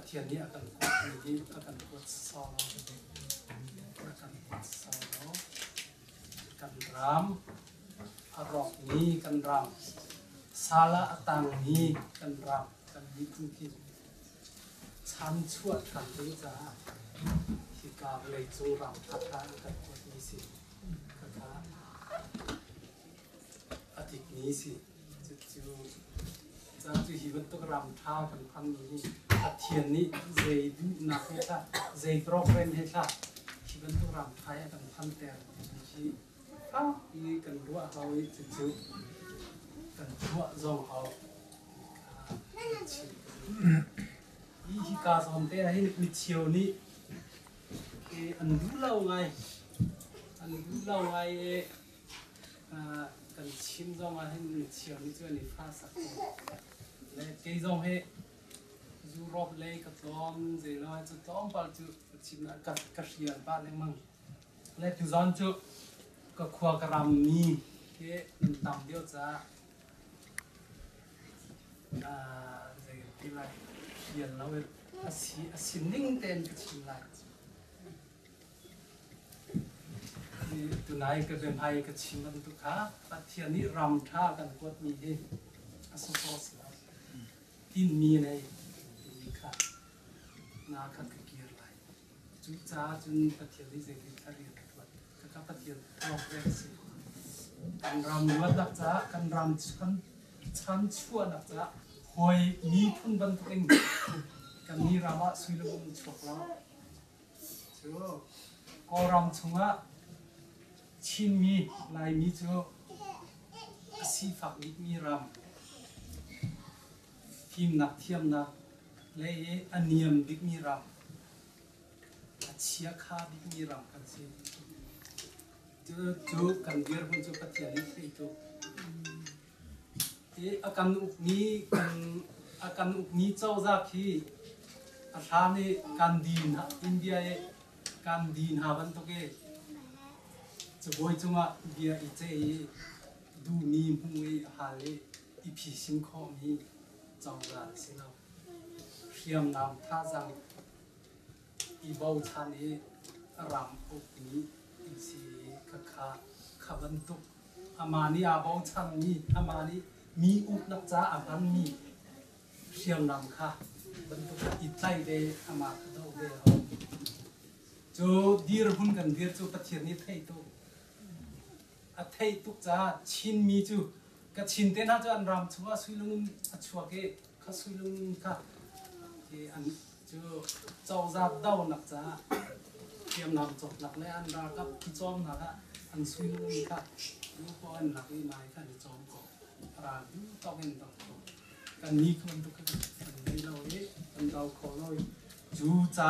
เที่ยวนี้อาการกดนี้อาการกดซออาการกดซอกันรำอารมณ์นี้กันรำซาละตังนี้กันรำกันนี้ทุกทีชั้นชั่วกันถึงจะที่กาเลยจูรำทักทายกันคนนี้สิทักทายอาทิตย์นี้สิจะหิวันตุกรำท้ากันพันนี้อาเทียนนี้เจดูนักให้ท่าเจโปรแกรมให้ท่าหิวันตุกรำท้ายกันพันแต่ที่นี่กันรัวเขาจู่กันรัวจงเขาที่การสอนเตะให้มิเชียวนี่อันรู้เล่าไงกันชิมจงมาให้มิเชียวนี่ช่วยในภาษาและเกยจงให้ยูโรปเลยก็ต้องเจริญจะต้องไปจุชิมนะกัเชียนบ้านเลยมั้งและจุดนั้นจุก็ขวากรำนี้ที่มันต่ำเดียวจะที่ไรเย็นแล้วสินิ่งเต้นก็ชิมไรตัวไหนก็เป็นไพ่ก็ชิมมันตุกะปัจเจียนี้รำท่ากันกดมีที่อสุภสิที่มีในมีค่ะนาคัดเกียร์ไรจุจ้าจนปัจเจียนี้เสร็จที่เรียนตัวก็ปัจเจียรอบแรกสิกันรำวัดนักจ้ากันรำชั้นชั่วนักจ้าหอยมีพุ่นบันทุกเองกันนี้รำว่าสุยลมฉกแล้วชัวก็รำชงะชินมีลายมีชัว si phak dik mi ram phim nak thiam nak le aniam dik mi ram chia kha dik mi ram kan si chu kan dir hun chu pathian ni thei tu akan uk ni chau za khi athani kan din India kan din haban to ke boy chunga India iche du ni mui hale ipi sim kho mi chau za sino hiam nam tha jang i bau chani ram uk ni si kha khaban tu amani a bau chan ni amani mi uk nak cha aban mi hiam nam kha ban tu i tai de ama do de jo dir hun kan dir chu pathian ni thei tu a thei tu cha chin mi chu ka chin te na chu an ram chua suilung a chua ke kha suilung ka ke an chu chau za dau nak cha hiam nam chok nak le an ra ka ki chom na ka an suilung ka lu ko an nak ni mai ka ni chom ko ra du to gen to kan ni khon tu ka ni lo ni an dau kho loi chu cha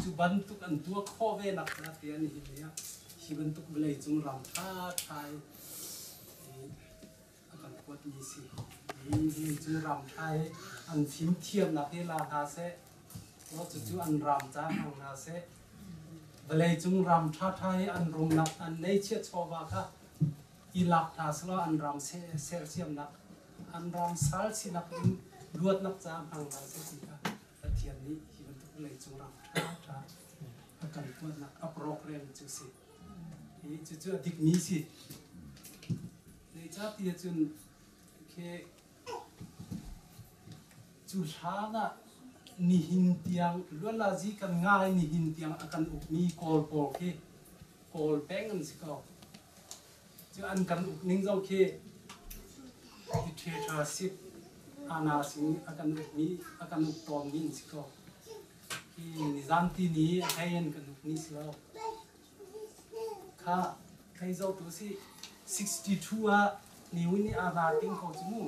chu ban tu an tua kho ve nak na te an hi ya hi ban tu blai chung ram tha thai akan kwat ni si ni chu ram thai an phim thiam na he la ha se lo chu an ram cha hang na se blai chung ram tha thai an rum nak an nei che chowa ka i lak tha slo an ram se ser siam nak an ram sal si nak in luat nak cha hang na se si ka pathian ni hi ban tu blai chung ram tha akan kwat nak a program chu si chu dik ni si nei cha ti chun ke chu thana ni hin tiang lula ji kan ngai ni hin tiang akan uk mi kol pol ke kol peng an si ko chu an kan uk ning jong ke dictatorship ana sing akan uk mi akan uk tom ni si ko ki ni zan ti ni hayen kan uk ni si lo ka kai zo tu si 62 a ni wini ana ting ko chu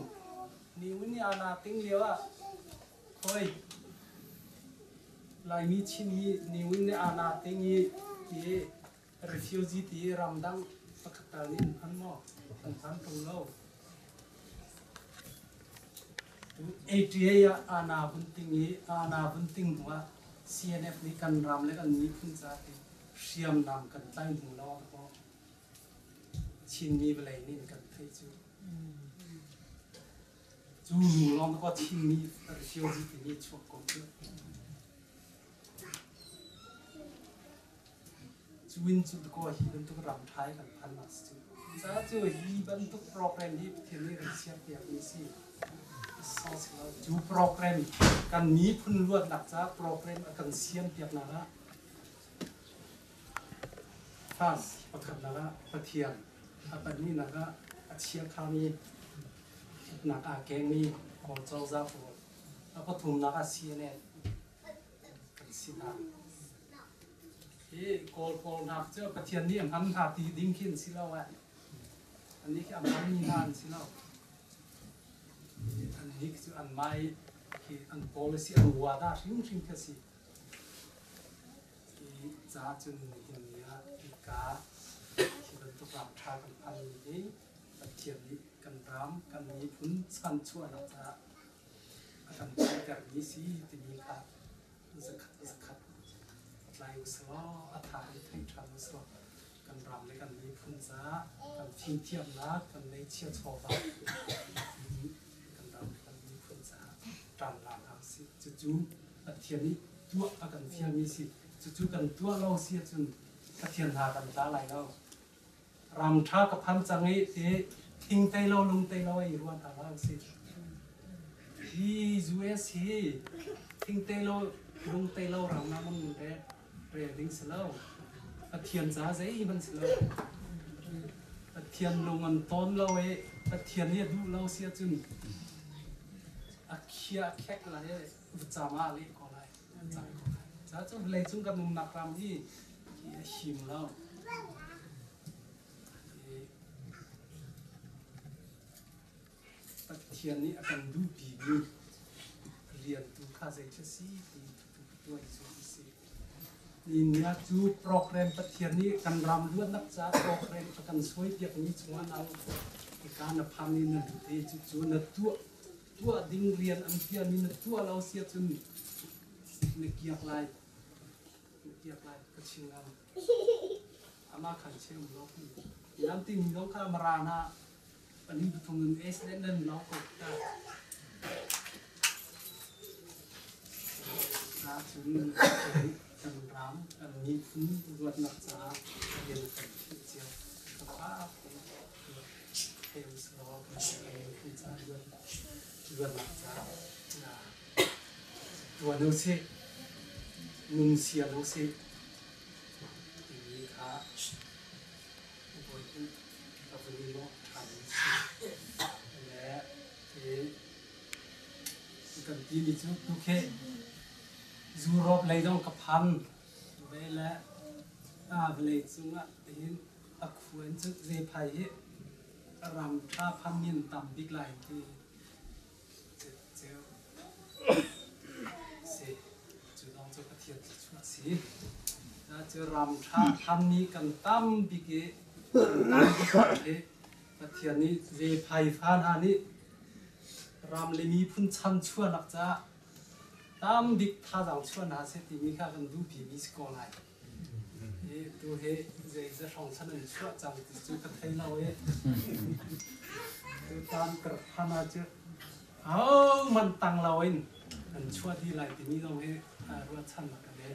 ni wini ana ting lewa khoi lai mi chin ni wini ana ting ti refugee ti ramdang pakhatal ni an mo an san tung lo tu 88 ana bunting wa CNF ni kan ram le kan ni phun cha ti siam nam kan tai mu lo ko chin mi blai ni kan thei chu nu long ko chin mi refugee ti ni chok ko chu win chu ko hi ban tu ram thai kan phan mas chu za chu hi ban tu program hi thil ni ri sia pe ni si so chu program kan ni phun luat nak cha program akan siam piak na la fas pakhat na la pathian apan ni na ga achia khami na ka keng ni ko chau za ko apa thum na ka siane sina kol nak cha pathian ni am han tha ti ding khin silo wa an ni am han ni nan silo an ni chu an mai ki an policy an wa da hring ka si ki za chun hin ya ki ka ki ban tu ram tha kan an ni pathian ni kan ram kan ni phun san chua na cha akan ka ni si ti ni ka zakhat lai uslo athai thai than uslo kan ram le kan ni phun za kan phim thiam na kan nei chia chowa kan ram kan ni phun za tran la ha si chu pathian ni tua akan phiam mi si chu kan tua lo si chun pathian ha kan ta lai lo ram tha ka phan changai te thing tai lo lung tai lo ai ruan ta la si hi us hi thing tai lo lung tai lo ram na mun re ding selo pathian za zai man selo pathian lung an ton lo e pathian ni du lo sia chun akhia khek la e chama le ko lai za chu le chung kan num nak ram hi ki him lo ปฏิเทียนนี้อาการดูปีนี้เรียนดูค่าใจเชื่อสิตัวสุดสินี่เนี่ยจูโปรแกรมปฏิเทียนนี้กันรำล้วนนักจ้าโปรแกรมกันสวยเดียบนี้ชวนเอาการพันนี่นั่นเองจูนัดตัวดิ้งเรียนอันเทียนนี่นัดตัวเราเสียจนในเกียร์ลายก็ชิงเอาอามาขันเชื่อมล็อกน้ำติ่งล็อกข้ามรานะอันนี้ตรงนึงเอสเล่นล็อกก็ได้ถ้าถึงกันรำอันนี้คุณรวดนักษาเรียนกันเจียวกับป้าเฮลส์ล็อกคุณจะรวดนักษาตัวนู้นสินุ่งเสียนู้นสิกับวันนี้เนาะทำและกันที่นี่จุดทุกแค่ยูโรปเลยต้องกับพันไปแล้วเลยจุงอ่ะเห็นอักขวนจุดเรภัยรำท่าพันยินต่ำบิ๊กไลน์ที่เจ้าสิจุดน้องจุดกระเทียมชุดสีแล้วเจอรำท่าพันนี้กันต่ำบิ๊กน้ำที่ประเทศนี้เวภัยฟานอันนี้รำเลยมีพุ่นชันชั่วนักจ้าตามบิ๊กท่าจังชั่วนาเสติมีข้ากันดูผีมิสกอลไลดูเฮจะส่งฉันเป็นชั่วจังติดจุดกระเทยเราดูตามกระพันอาจจะมันตังเราอันชั่วที่ไรที่นี้ต้องให้รู้ว่าฉันมากันเลย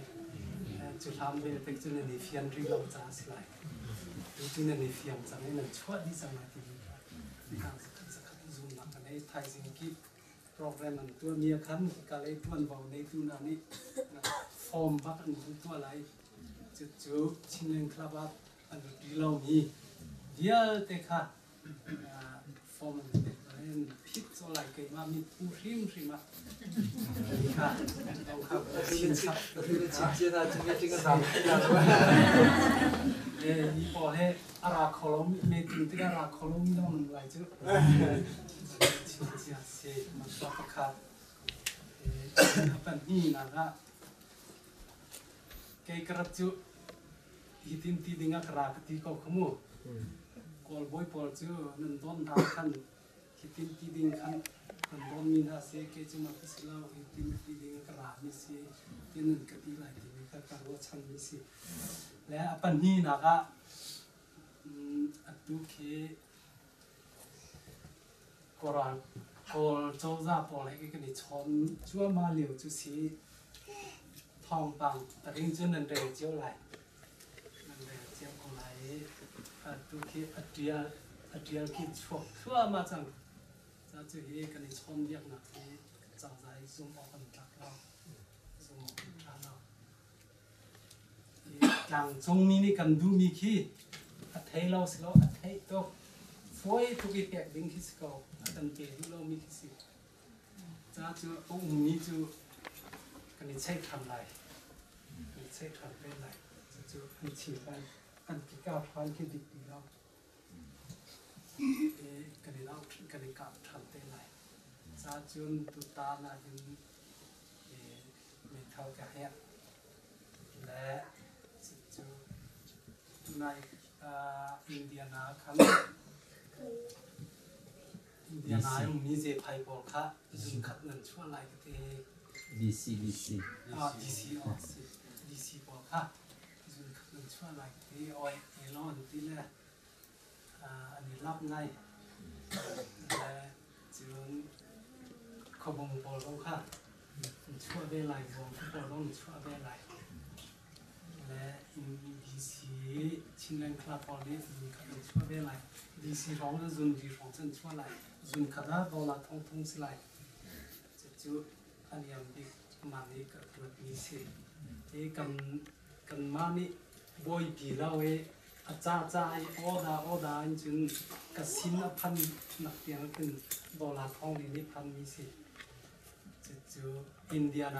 จุดทำเป็นจุดในเฟียนรีเราจ้าสิไรดูที่นั่นในเฟียงจังนั่นชั่วที่จังมาที่นี่การสักซูมหนักในไทยสิ่งที่โปรแกรมมันตัวมีขั้นการเล่นตัวเบาในตัวนั้นฟอร์มบักอันตัวอะไรจุดชิ้นหนึ่งครับว่าอันที่เรามีเดียวแต่ค่ะฟอร์มมันเป็นพิษอะไรกันมามีผู้ริมมาค่ะต้องครับชิ้นสับชิ้นอะไรจะไม่จริงกันครับนี่พอให้อาราคอลมีไม่ถึงที่อาราคอลมีน้องหนึ่งไรจุดชิ้นเสียเสียมันก็ประคับเป็นนี่นะครับเกี่ยกระจุฮิตินที่ดิ่งกระที่เขาขโมยกอลบอยพอลจูนั่นต้นทางขันฮิตินที่ดิ่งขันนั่นต้นมีนาเสียเกี่ยจะมาพิสูจน์เราฮิตินที่ดิ่งกระมีเสียที่นั่นก็ที่ไรที่นี่ก็การว่าฉันมีเสียและปัญญีนะครับดูเคกราบกอลโจซาปอลให้กันนี่ชนชั่วมาเหลียวจุสีทองปังแต่เรื่องจุนันเดียวเจียวไหลนั่นเดียวเจียวของไหลดูเคอัดเดียคิดชั่วมาจังจะจุเฮกันนี่ชนเรียกหนักที่จังใจซุ่มออกกันจากเราซุ่มออกกันจากเราอย่างจงนี้นี่กันดูมีขี้อัดเทเราสิเราอัดเทตัวฝอยทุกอย่างดิ้งขี้สิเขาอันเกี่ยดูเรามีขี้สิจ้าจูองค์นี้จูกันนี่ใช้ทำไรนี่ใช้ทำเป็นไรจูอันฉีดไปอันกี่ก้าวพันขี้ดิบดีเรากันนี่เรากันนี่ก้าวทำเป็นไรจ้าจูนตุตานาจินมีเท่ากับเฮียและจูในอินเดียนาครับอินเดียนามีเจไพบอลค่ะจุดขัดเงินช่วงไรก็ที่DC บอลค่ะจุดขัดเงินช่วงไรก็ที่ออยเอลอนที่แรกอันนี้รับง่ายและจุดขบวนบอลต้องค่ะช่วยได้หลายบอลฟุตบอลต้องช่วยได้หลายและDC ชิ้นเล็กคลาบอลนี้จุดขัดเงินช่วยได้หลายDC ร้องแล้วจุดดีร้องจนช่วยหลายจุดขัดได้บอลละทงสิหลายจุดอันนี้บิ๊กมานี่ก็เกิดมีสิกันมานี่บอยปีเราอาจารย์ออดาจนกระสินพันนักเรียนเป็นบอลละทองนี่พันมีสิจุดอินเดียไหน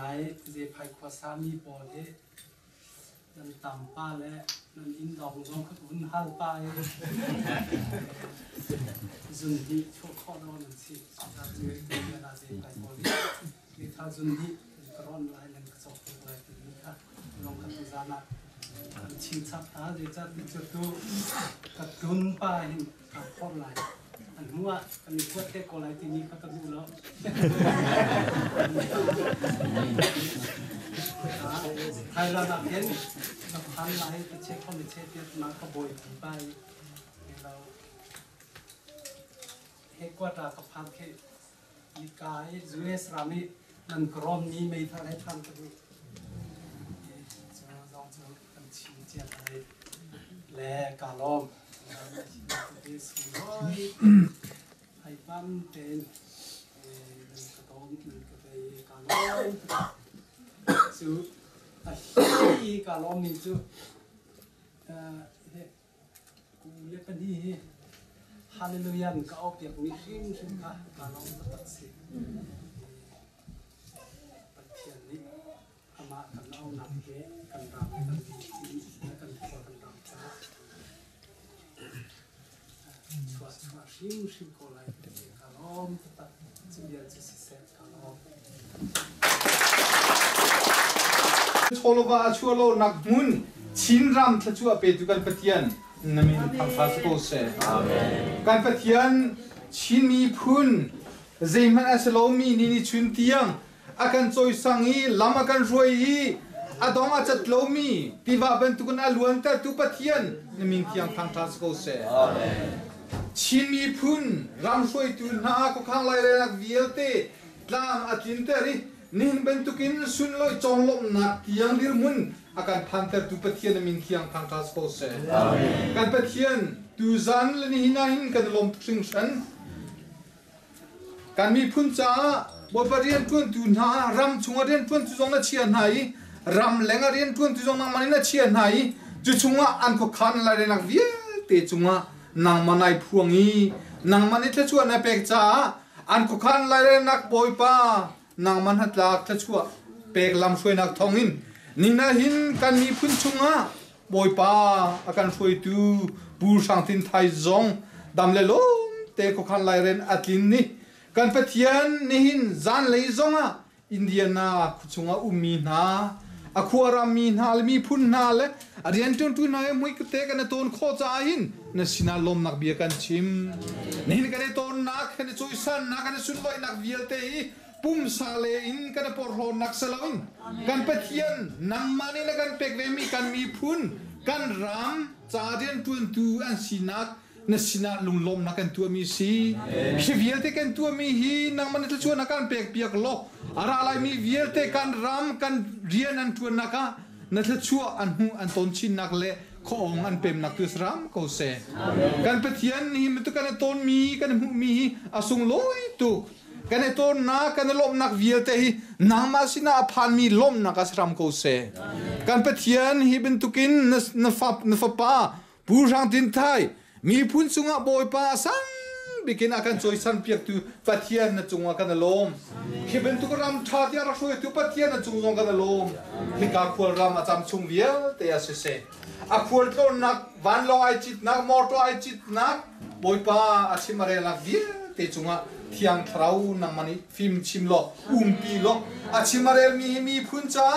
เจไพควาซามีบอล ยันตามป้าและนั่นอินดองร้องขับวุ่นฮัลป้าจุนดีชั่วข้อร้อนสิสุดท้ายจะเป็นเวลาสิไปบริที่ถ้าจุนดีกร้อนหลายนั่นก็จบไปที่นี่ค่ะลองขับไปซานะชิงชับเดี๋ยวจะติดจุดดูกับดุนป้าเห็นกับข้อไหลอันหัวอันนี้พวกเทกอะไรที่นี่เขาต้องดูแล้วไทยเราดับเย็นเราพันไหลไปเช็คข้อมูลเช็คเยอะมากขบวนถึงไปเราเฮกว่าเรากับพันแค่มีกายจูเอสรามินั่นกรอมนี้ไม่ทันให้พันกันและกาลอมไอ้ปั๊มเป็นกระตงกระเตยกาลอมสูไอ้กาลอมนี่สูกูเรียกเป็นที่ฮาเลลูยาก็เอาเปรียบวิชิงชิงค่ะกาลอมตัดสิปฏิเทียนนี้อามากันเอาหนักเกะกันรำกันดีและกันตัวกันรำจ้าชัวชิงชิงโคไลกาลอมตัดจิเบียนจะสิเซกาลอมโชโลวาชัวโลนักมุนชินรำทัชัวเปตุกันปะเทียนนามินทางฟาสโกเซกันปะเทียนชินมีพุนเจมันอัสโลมีนิชุนเตียงอากันโจยสังฮีลามากันรวยฮีอาดองอาจัดโลมีที่ว่าเป็นตุกันอลวนแต่ตุปะเทียนนามินเทียงทางฟาสโกเซชินมีพุนรำช่วยตุนหาก็ข้างไล่เรนักเวียลเตตามอาทินเตอรินินเป็นตุกินสุนลอยจองลมนักที่ยังดิรมุนอาการพันเตอร์ตุปะเทียนมินเทียงทางทัสโกเซการปะเทียนตุซันและนิหินาหินกันลมสิงชันการมีพุนจ้าบทเรียนทุนตุนหารำชงเรียนทุนตุจงนัดเชียนไหรำแหลงเรียนทุนตุจงนังมันนัดเชียนไหจุชงอันก็ขันลายนักเวียเตจงนางมันในพวงอีนางมันนี่จะชวนในเป็กจ้าอันก็ขันลายนักบอยป้านางมันหัดลากจะชั่วเปกลำช่วยนักทองหินนี่นาหินกันมีพุ่นชงอ่ะบอยป้าอาการช่วยตูบูสังตินไทยจงดำเลลมเตะก็ขันไลเรนอัดลินนี่กันเปทียนนี่หินจานเลยจงอ่ะอินเดียนาคุชงอ่ะมีนาอควารามีนาลมีพุ่นนาเลอเรียนจนตุนายมวยกเตกันต้นโคจาหินนั่นสินาลมนักเบียกันชิมนี่หินกันต้นนักกันช่วยสันนักกันสุนลอยนักเบียเตยปุ่มสาเลอินกันปอร์โหนักสลาวินกันเปทียนนังมันนี่กันเป็กเวมีกันมีพุ่นกันรำจาเรียนตุนตูอันสินักนสินาลุงลมนักกันตัวมีสีชีวิตเตกันตัวมีฮีนังมันจะชวนนักกันเป็กเปียกโลอะไรมีวิเตกันรำกันเรียนอันตัวนักนั่นจะชวนอันหูอันต้นชินนักเละข้องอันเป็นนักตุสรำก็เสกันเปทียนนี่มันตุกันต้นมีกันหูมีอาสุงลอยตุกันไอตัวนักกันลมนักวิลเตhiนางมาสินาพันมีลมนักสรำโกเซกันเปทียนฮิเป็นตุกินนฟป้าบูรังตินไทยมีพุนสุงะบอยป้าสังบิกินอากันจอยสันเปียกตุปะเทียนนจุงกันลมฮิเป็นตุกรำชาติอาช่วยตุปะเทียนนจุงกันลมฮิกาควรำอาจำชุงเวียเตียเสอาควรตัวนักวันลอยจิตนักมอตไอจิตนักบอยป้าอาชิมาเรลักเวียเตจุงะเทียงทราวนังมันฟิมชิมโลปีโลอาชิมาเรลมีพุนจ้า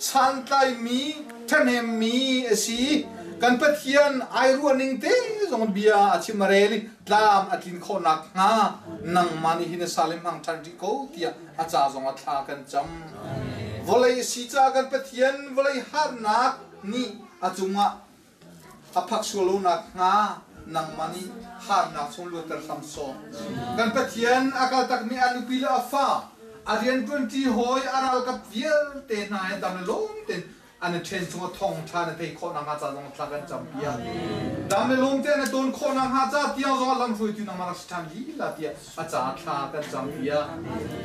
สันไตมีทนเนมีสีกันเปทียนไอรัวนิงเตจงเบียอาชิมาเรลิตามอาทินโคนักงานังมันหินซาเลมังทันดิโกเตียอาจารย์จงอัตลากันจำวลัยสีจ้ากันเปทียนวลัยฮาร์นักนี่อาจุงะอภักสุโลนักงานังมันฮาร์นักสงลุตรสัมโซกันเปทียนอากาศตักมีอนุพิลาฟ้าอาเรียนพื้นที่หอยอาราลกับเวียลเตนายดำเลลมเตนอันนี้เชนจงทองชาในเทโคนังฮาจาจงทากันจำเปียดำเลลมเตนต้นโคนังฮาจาที่ยังจงลำช่วยที่นังมารักษาลีลาเปียอาจารย์ทากันจำเปีย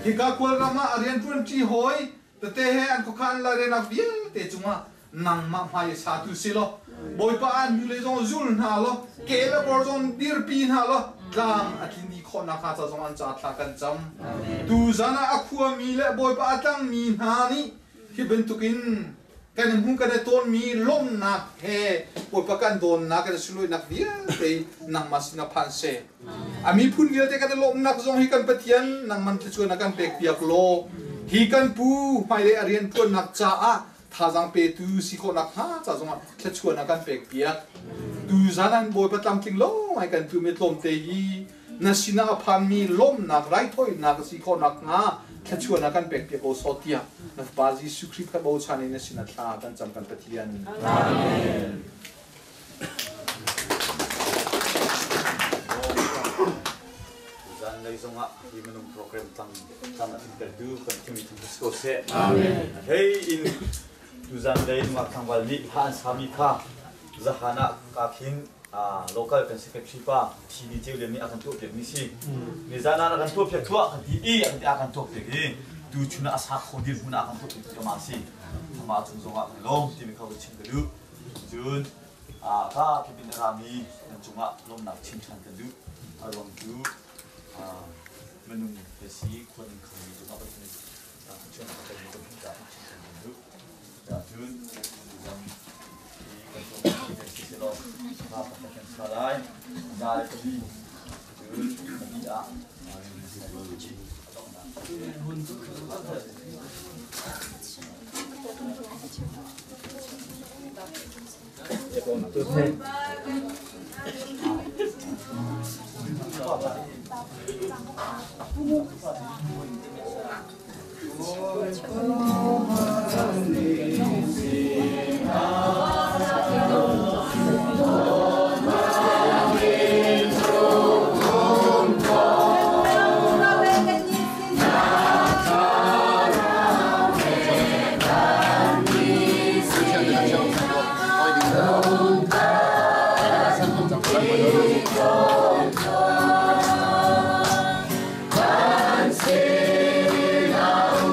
ที่กาควรรามาอาเรียนพื้นที่หอยแต่เตะอันคุกันลาเรนักเวียลเตจงว่านังมาหมายสาธุสิโลบอยปานอยู่เลยจงจุลนาโลเกลบอร์จงดิร์ปีนาโลกลางอาทิตย์นี้คนนักฮาจาจงอันจัดทากันจำดูจานะอความีและบอยปาตั้งมีนานี่ที่เป็นตุกินก kan hung kan ton mi lom nak he poi pakan don nak kan suloi nak dia te nang masina phanse ami phun gel te kan lom nak zong hi kan pathian nang man chu na kan pek piak lo hi kan pu mai le arian pun nak cha a thazang pe tu si ko nak ha cha zong a chu na kan pek piak tu zanan boi patam king lo ai kan tu me lom te hi na sina phan mi lom nak rai thoi nak si ko nak nga chu na kan pek piak o sotia na bazi sukri ka bo chani na sina tha kan cham kan pathian amen Dari songa di menung program tang interview kan kami diskusi. Amen. Hey in tuzan dari mak tanggal ni han sami ka zahana kakin lokal kan sekretari pa TV jauh ni akan tuh ni si. Ni zana akan tuh pihak tua kan TV akan tuh lagi. Tu cuna asak kodir pun akan tuh dia masih. Sama tu songa long tim kau cinggu. Jun ka kibin rami dan cuma long nak cincang kedu. Along tu menung besi kon kami juga bertemu cuma kita kita dulu dan dalam di kantor sisi lo apa yang salah dari tadi dia Can't see now.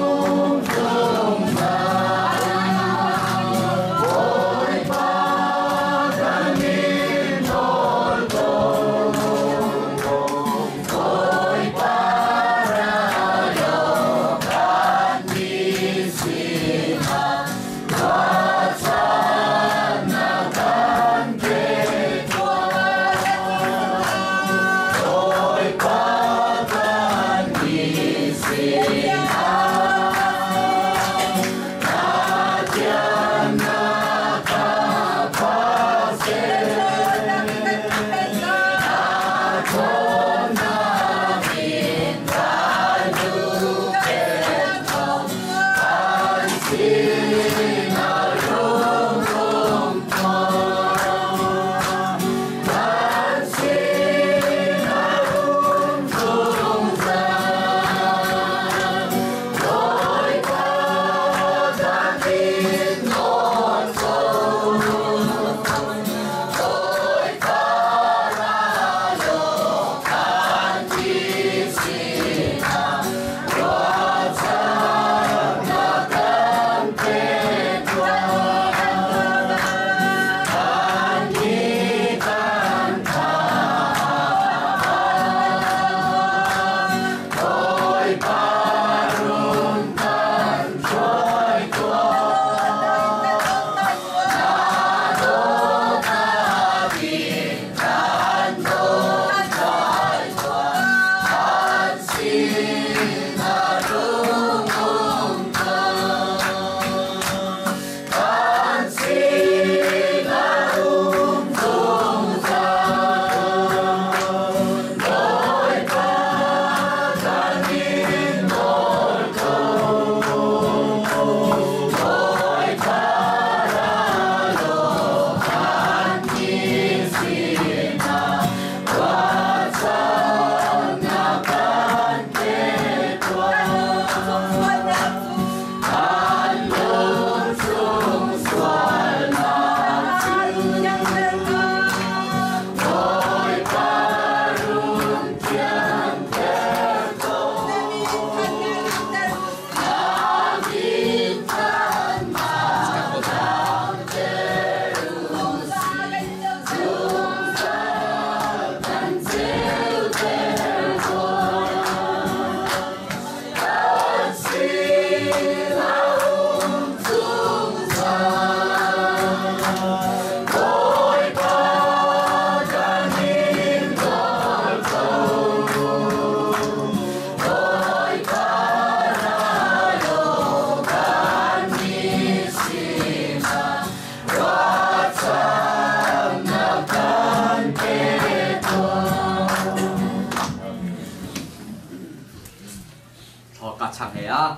à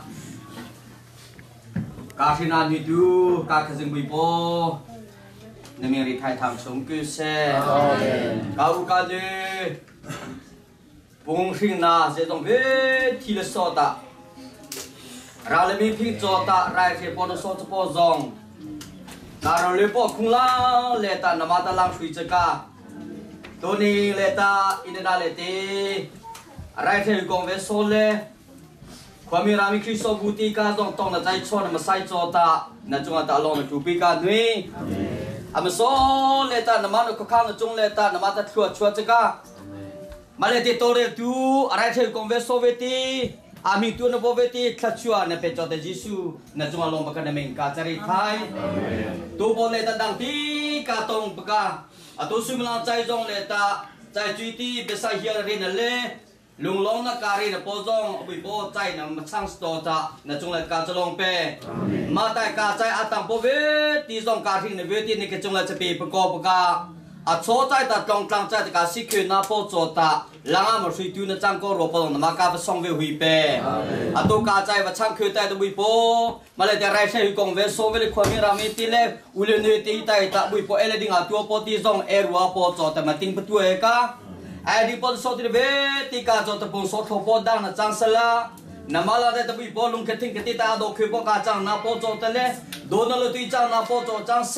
cả khi nào như tu cả cái rừng bụi bò nên mình đi thay thằng sống cứ xe cao cả đi bông sinh na sẽ trong về thì là sao ta ra lên mình phi cho ta ra thì bỏ nó sao cho bỏ dòng ta rồi lấy bỏ khung la lấy ta nằm ta lang suy chơi cả tôi này lấy ta in ra lấy tê ra thì còn về số lấyความมีรามิคิโซบูติกาต้องนะใจชอนมาใส่จอตานะจงตาลองนะจูปีกาด้วยอามาโซเลตานะมันก็ข้างนะจงเลตานะมาตะชัวจักามาเลติโตเรตูอะไรเธอคงเวโซเวตีอามีตัวนะโบเวตีคลัชัวนะเป็นจอแต่ยิสูนะจงลองประกันนะเมงกาจาริไทยตัวโบเลตาดังตีกาตรงปกาตัวสุมลังใจจงเลตาใจจุยตีเบสายเฮียรีนั่นเลยลุงลงนักการีนะโปจงอุปโภคใจนะมาช่างสโตจ่านะจงเลยการจะลงไปมาแต่การใจอาตังโปเวทีจงการที่ในเวทีนี่ก็จงเลยจะปีประกอบประกาอาโชใจตัดตรงกลางใจแต่การสิคืนนะโปจตาหลังมาสุยตูนะจังก็รบปลงนะมาการไปส่งเวหุยเปอาตัวการใจว่าช่างคือแต่ตัวบุยโปมาเลยแต่ไรใช่หุยกงเวโซเวลความมีรามีตีเล่อุเลนุยตีแต่ตาบุยโปเอเลดิ้งอาตัวโปตีจงเอรัวโปจแต่มาติ้งประตูเอกาไอ้ดิปอนโซติเวติกาจอตะปงโซทโปดังนะจังสละนามาลาเดตบุยโปลุงเคติงเคติตาโดคือโปกาจังนาโปโจตะเลโดนลตุยจังนาโปโจจังเซ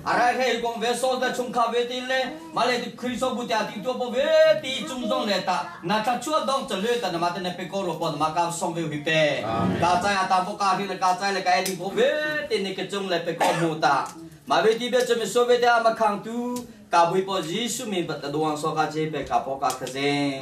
อะไรเฮกงเวโซเดชุมคาเวติเลมาเลติคริโซบุตยาติตัวโปเวติจุมดงเลตานาทัชัวดงจะเลตานามาเตเนเปโกโรปอนมากาส่งเวหิเปกาใจอาตาโปกาที่ละกาใจละกาเอดิโปเวตินิกจุมเลเปโกมูตามาเวติเบจมิโซเวตามาคังตูกาบุยปอจิสุมีบัตรดวงโซกาเจเปกาโปกาคเซง